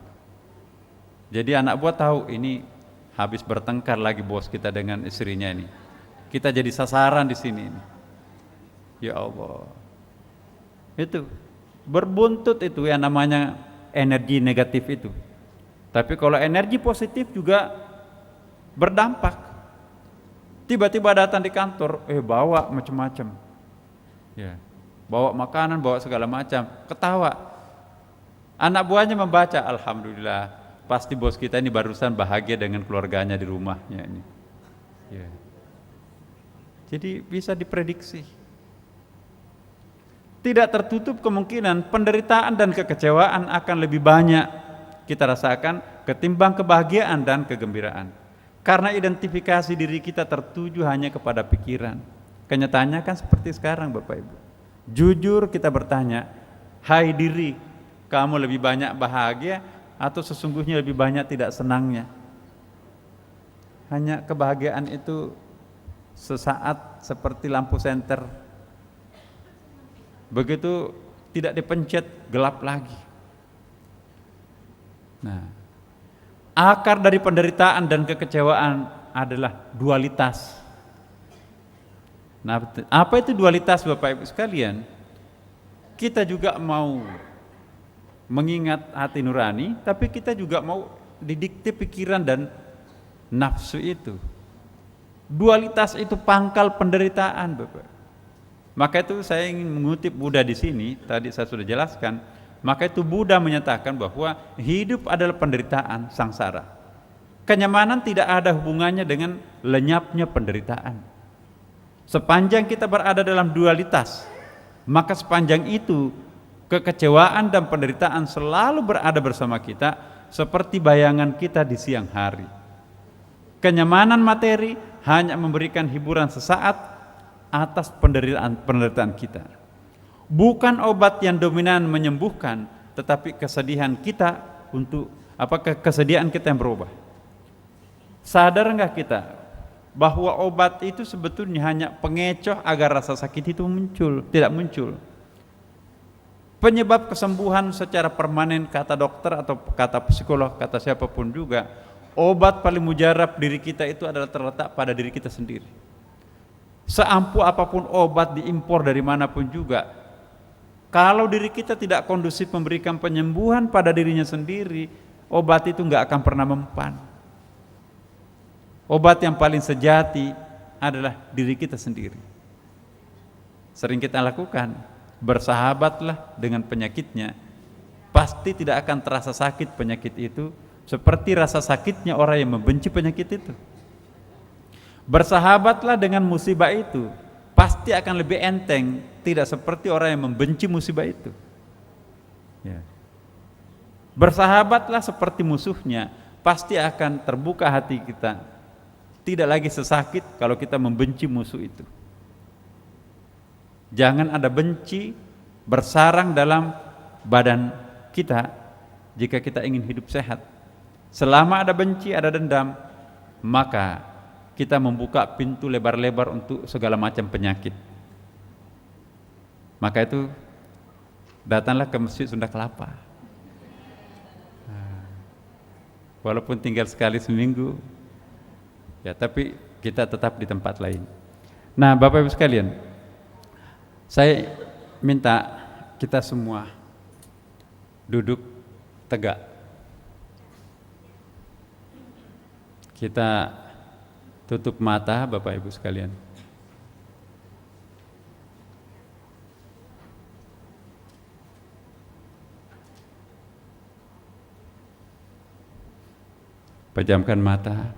Jadi anak buah tahu ini habis bertengkar lagi bos kita dengan istrinya ini. Kita jadi sasaran di sini ini. Ya Allah. Itu berbuntut itu yang namanya energi negatif itu. Tapi kalau energi positif juga berdampak. Tiba-tiba datang di kantor, bawa macam-macam. Ya. Bawa makanan, bawa segala macam, ketawa. Anak buahnya membaca, alhamdulillah, pasti bos kita ini barusan bahagia dengan keluarganya di rumahnya ini. Ya. Jadi bisa diprediksi. Tidak tertutup kemungkinan penderitaan dan kekecewaan akan lebih banyak kita rasakan ketimbang kebahagiaan dan kegembiraan. Karena identifikasi diri kita tertuju hanya kepada pikiran. Kenyataannya kan seperti sekarang Bapak Ibu. Jujur kita bertanya, Hai diri, kamu lebih banyak bahagia atau sesungguhnya lebih banyak tidak senangnya? Hanya kebahagiaan itu sesaat seperti lampu senter. Begitu tidak dipencet, gelap lagi. Nah, akar dari penderitaan dan kekecewaan adalah dualitas. Nah, apa itu dualitas Bapak Ibu sekalian? Kita juga mau mengingat hati nurani, tapi kita juga mau didikte pikiran dan nafsu itu. Dualitas itu pangkal penderitaan, Bapak. Maka itu saya ingin mengutip Buddha di sini, tadi saya sudah jelaskan. Maka itu Buddha menyatakan bahwa hidup adalah penderitaan, sangsara. Kenyamanan tidak ada hubungannya dengan lenyapnya penderitaan. Sepanjang kita berada dalam dualitas, maka sepanjang itu kekecewaan dan penderitaan selalu berada bersama kita seperti bayangan kita di siang hari. Kenyamanan materi hanya memberikan hiburan sesaat atas penderitaan kita. Bukan obat yang dominan menyembuhkan, tetapi kesedihan kita kesedihan kita yang berubah. Sadar enggak kita bahwa obat itu sebetulnya hanya pengecoh agar rasa sakit itu tidak muncul. Penyebab kesembuhan secara permanen kata dokter atau kata psikolog, kata siapapun juga, obat paling mujarab diri kita itu adalah terletak pada diri kita sendiri. Seampuh apapun obat diimpor dari manapun juga, kalau diri kita tidak kondusif memberikan penyembuhan pada dirinya sendiri, obat itu nggak akan pernah mempan. Obat yang paling sejati adalah diri kita sendiri. Sering kita lakukan, bersahabatlah dengan penyakitnya. Pasti tidak akan terasa sakit penyakit itu, seperti rasa sakitnya orang yang membenci penyakit itu. Bersahabatlah dengan musibah itu, pasti akan lebih enteng, tidak seperti orang yang membenci musibah itu. Ya. Bersahabatlah seperti musuhnya, pasti akan terbuka hati kita, tidak lagi sesakit kalau kita membenci musuh itu. Jangan ada benci bersarang dalam badan kita jika kita ingin hidup sehat. Selama ada benci, ada dendam, maka kita membuka pintu lebar-lebar untuk segala macam penyakit. Maka itu datanglah ke Masjid Sunda Kelapa. Walaupun tinggal sekali seminggu, ya, tapi kita tetap di tempat lain. Nah, Bapak Ibu sekalian, saya minta kita semua duduk tegak. Kita tutup mata, Bapak Ibu sekalian. Pejamkan mata.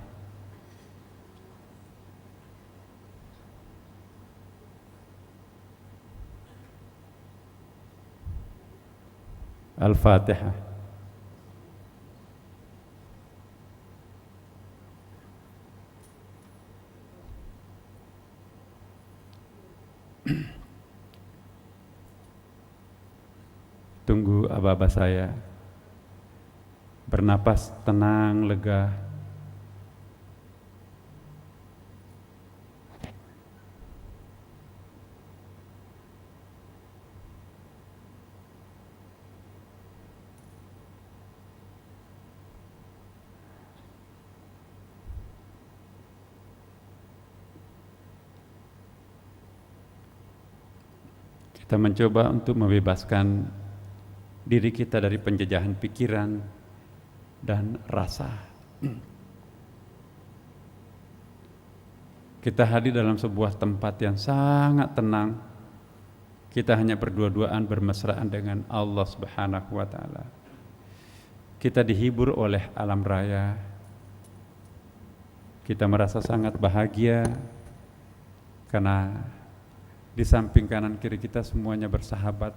Al-Fatihah. Tunggu aba-aba saya bernapas tenang, lega. Kita mencoba untuk membebaskan diri kita dari penjajahan pikiran dan rasa. Kita hadir dalam sebuah tempat yang sangat tenang. Kita hanya berdua-duaan bermesraan dengan Allah Subhanahu wa taala. Kita dihibur oleh alam raya. Kita merasa sangat bahagia karena di samping kanan kiri kita semuanya bersahabat.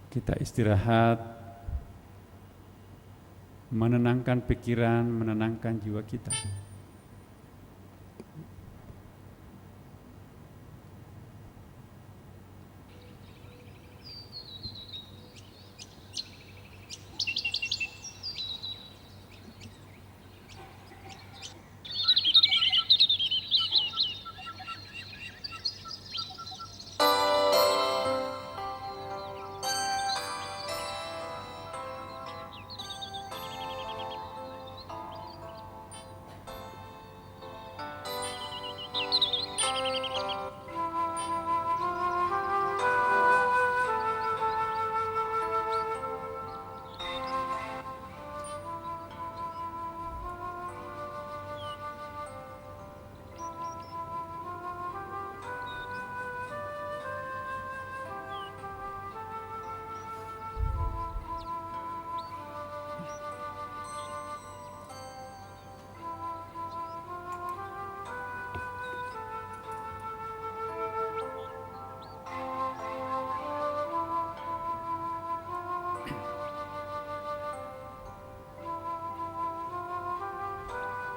Kita istirahat, menenangkan pikiran, menenangkan jiwa kita.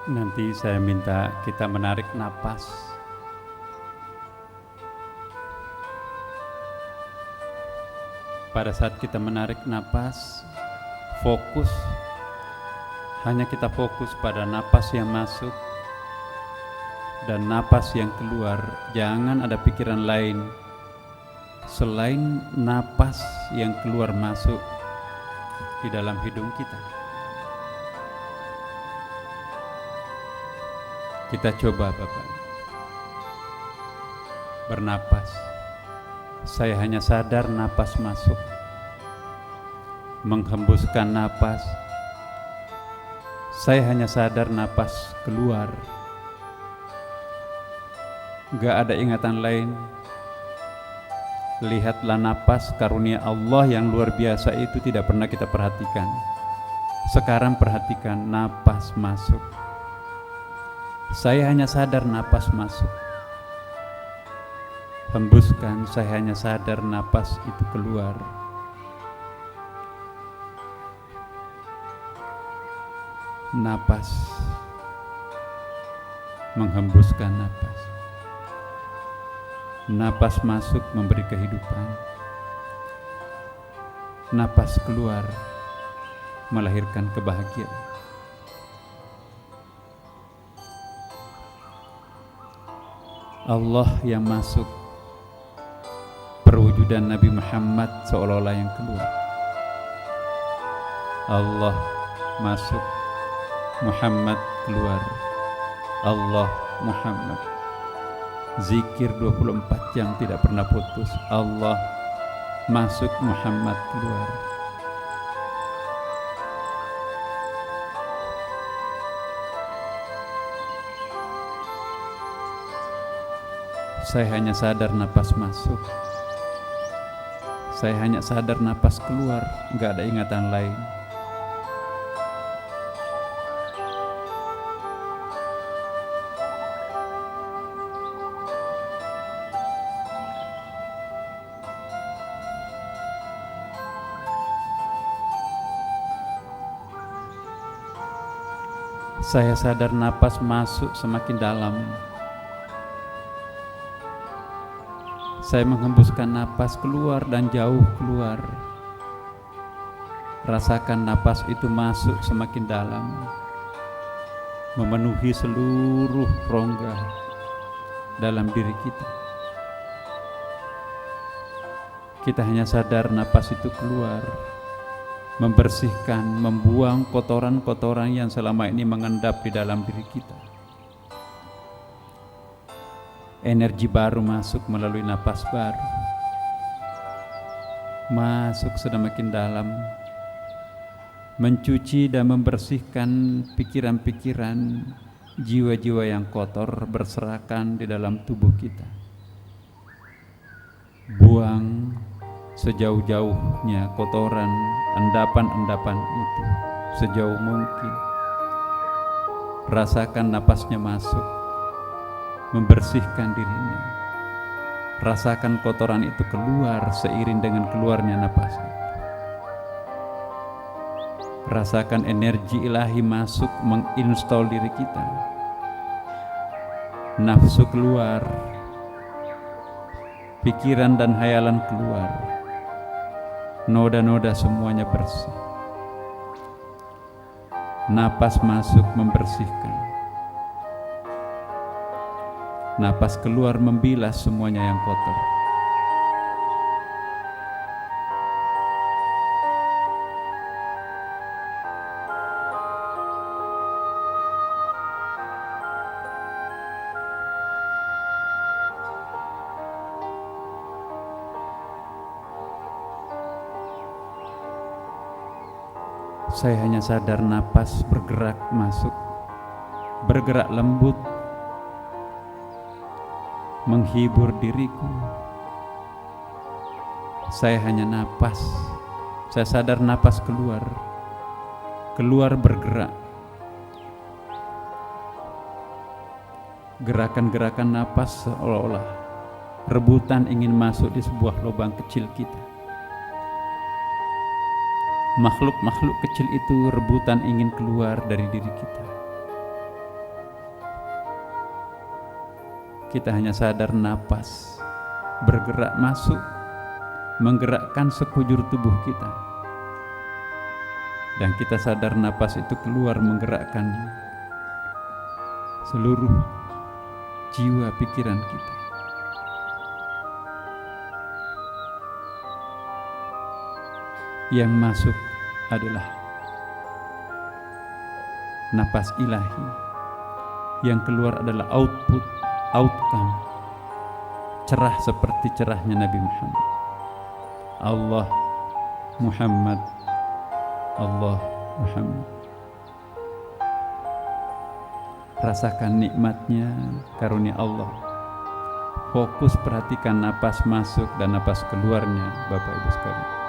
Nanti saya minta kita menarik napas. Pada saat kita menarik napas, fokus, hanya kita fokus pada napas yang masuk dan napas yang keluar. Jangan ada pikiran lain selain napas yang keluar masuk di dalam hidung kita. Kita coba Bapak bernapas. Saya hanya sadar napas masuk, menghembuskan napas. Saya hanya sadar napas keluar. Gak ada ingatan lain. Lihatlah napas karunia Allah yang luar biasa itu tidak pernah kita perhatikan. Sekarang perhatikan napas masuk. Saya hanya sadar napas masuk. Hembuskan, saya hanya sadar napas itu keluar. Napas, menghembuskan napas. Napas masuk memberi kehidupan. Napas keluar melahirkan kebahagiaan. Allah yang masuk, perwujudan Nabi Muhammad seolah-olah yang keluar. Allah masuk, Muhammad keluar. Allah Muhammad. Zikir 24 jam tidak pernah putus. Allah masuk, Muhammad keluar. Saya hanya sadar napas masuk. Saya hanya sadar napas keluar, enggak ada ingatan lain. Saya sadar napas masuk semakin dalam. Saya menghembuskan napas keluar dan jauh keluar. Rasakan napas itu masuk semakin dalam, memenuhi seluruh rongga dalam diri kita. Kita hanya sadar napas itu keluar, membersihkan, membuang kotoran-kotoran yang selama ini mengendap di dalam diri kita. Energi baru masuk melalui napas baru, masuk sedemikian dalam, mencuci dan membersihkan pikiran-pikiran, jiwa-jiwa yang kotor berserakan di dalam tubuh kita. Buang sejauh-jauhnya kotoran, endapan-endapan itu sejauh mungkin. Rasakan napasnya masuk, membersihkan dirinya. Rasakan kotoran itu keluar seiring dengan keluarnya napas itu. Rasakan energi ilahi masuk menginstall diri kita. Nafsu keluar, pikiran dan hayalan keluar, noda-noda semuanya bersih. Napas masuk membersihkan, napas keluar membilas semuanya yang kotor. Saya hanya sadar napas bergerak masuk, bergerak lembut, menghibur diriku. Saya hanya napas, saya sadar napas keluar, keluar bergerak. Gerakan-gerakan napas seolah-olah rebutan ingin masuk di sebuah lubang kecil kita. Makhluk-makhluk kecil itu rebutan ingin keluar dari diri kita. Kita hanya sadar napas bergerak masuk, menggerakkan sekujur tubuh kita. Dan kita sadar napas itu keluar menggerakkan seluruh jiwa pikiran kita. Yang masuk adalah napas ilahi, yang keluar adalah outcome, cerah seperti cerahnya Nabi Muhammad. Allah Muhammad, Allah Muhammad. Rasakan nikmatnya karunia Allah. Fokus perhatikan napas masuk dan napas keluarnya, Bapak Ibu sekalian.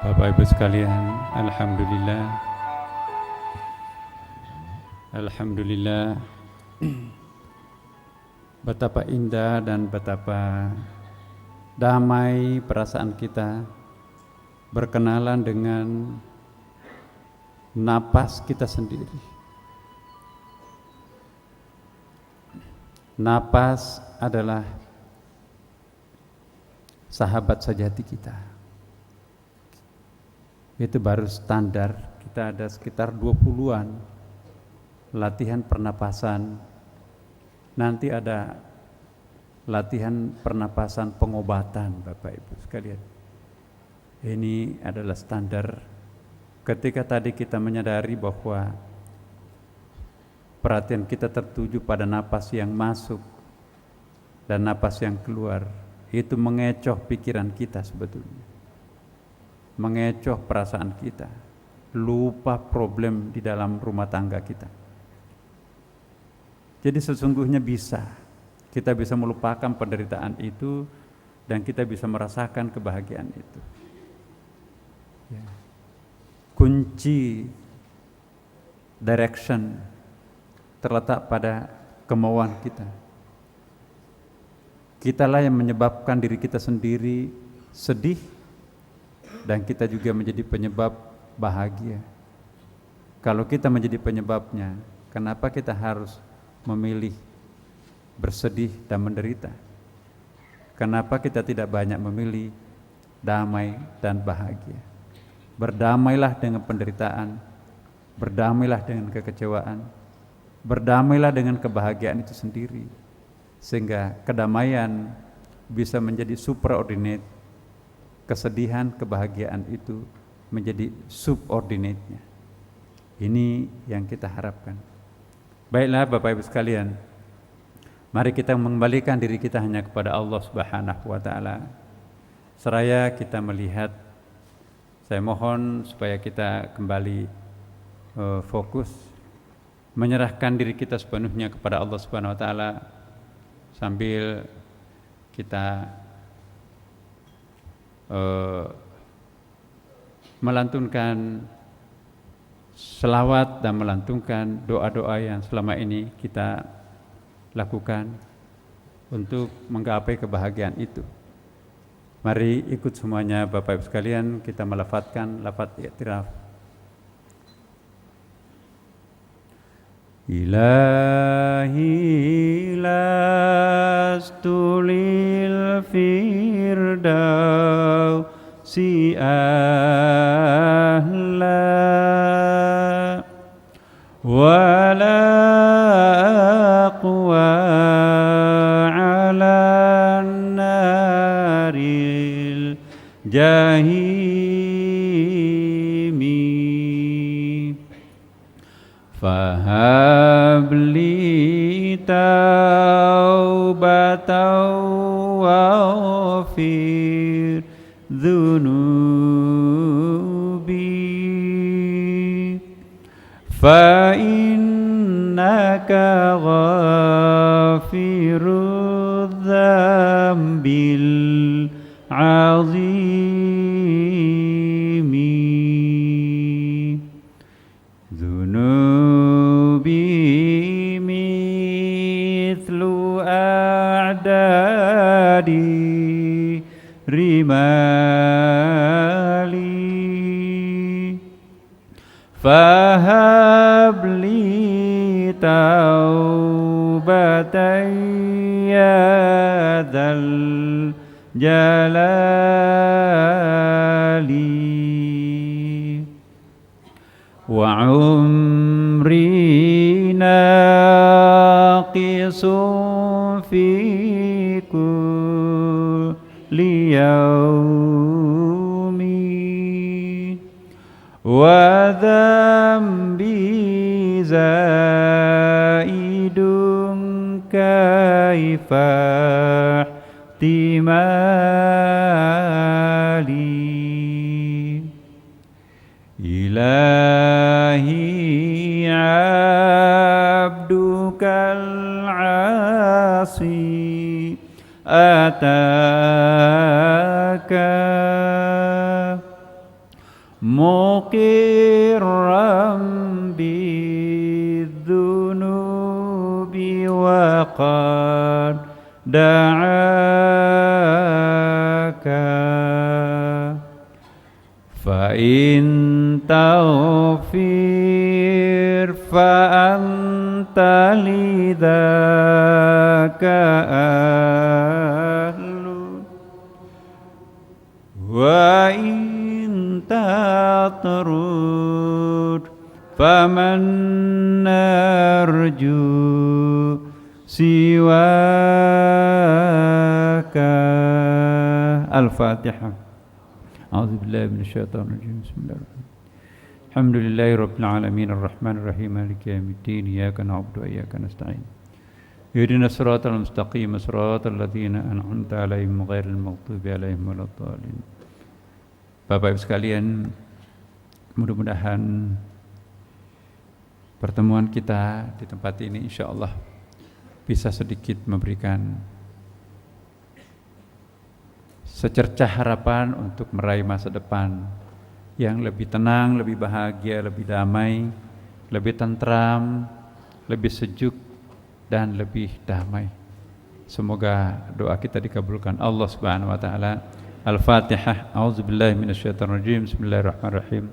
Bapak Ibu sekalian, Alhamdulillah, betapa indah dan betapa damai perasaan kita berkenalan dengan napas kita sendiri. Napas adalah sahabat sejati kita. Itu baru standar. Kita ada sekitar 20-an latihan pernapasan. Nanti ada latihan pernapasan pengobatan, Bapak Ibu sekalian. Ini adalah standar. Ketika tadi kita menyadari bahwa perhatian kita tertuju pada napas yang masuk dan napas yang keluar, itu mengecoh pikiran kita sebetulnya, mengecoh perasaan kita, lupa problem di dalam rumah tangga kita. Jadi sesungguhnya kita bisa melupakan penderitaan itu dan kita bisa merasakan kebahagiaan itu. Ya. Kunci direction terletak pada kemauan kita. Kitalah yang menyebabkan diri kita sendiri sedih dan kita juga menjadi penyebab bahagia. Kalau kita menjadi penyebabnya, kenapa kita harus memilih bersedih dan menderita? Kenapa kita tidak banyak memilih damai dan bahagia? Berdamailah dengan penderitaan, berdamailah dengan kekecewaan, berdamailah dengan kebahagiaan itu sendiri, sehingga kedamaian bisa menjadi superordinate, kesedihan, kebahagiaan itu menjadi subordinate-nya. Ini yang kita harapkan. Baiklah Bapak Ibu sekalian, mari kita mengembalikan diri kita hanya kepada Allah Subhanahu wa taala. Seraya kita melihat, saya mohon supaya kita kembali fokus, menyerahkan diri kita sepenuhnya kepada Allah Subhanahu wa taala sambil kita melantunkan selawat dan melantunkan doa-doa yang selama ini kita lakukan untuk menggapai kebahagiaan itu. Mari ikut semuanya Bapak Ibu sekalian, kita melafadzkan lafaz i'tiraf. Ilahi lastu lil firdausi ahla wala aqwa ala naril jahimi fahabli taubatan waghfir dhunubi fa innaka ghafirudz dzambil azimi dhunubi mithlu a'dadi rimali fahabli taubatan ya dzal jalali wa umri naqisun fi kulli yawmi wa dhanbi zaidun kaifa ihtimali ilahi abdukal asi ataka مقرا بالذنوب وقد دعاك فإن تغفر فأنت لذاك أهل وإن تطرد فمن نرجو سواك. الفاتحة. أعوذ بالله من الشيطان الرجيم. بسم الله الرحمن الرحيم. الحمد لله رب العالمين الرحمن الرحيم مالك يوم الدين إياك نعبد وإياك نستعين اهدنا الصراط المستقيم صراط الذين أنعمت عليهم غير المغضوب عليهم ولا الضالين. Bapak Ibu sekalian, mudah-mudahan pertemuan kita di tempat ini insya Allah bisa sedikit memberikan secercah harapan untuk meraih masa depan yang lebih tenang, lebih bahagia, lebih damai, lebih tentram, lebih sejuk dan lebih damai. Semoga doa kita dikabulkan Allah Subhanahu wa taala. Al-Fatihah. A'udzubillahi minasyaitonirrajim. Bismillahirrahmanirrahim.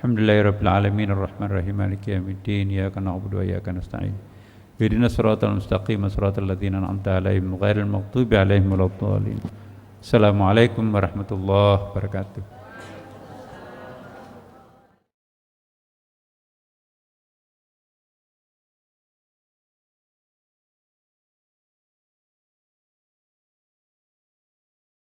Alhamdulillahirabbil alamin arrahmanir rahim maliki yaumiddin iyyaka na'budu wa iyyaka nasta'in. Ihdinas siratal mustaqim siratal ladzina an'amta 'alaihim ghairil maghdubi 'alaihim waladdallin. Assalamualaikum warahmatullahi wabarakatuh.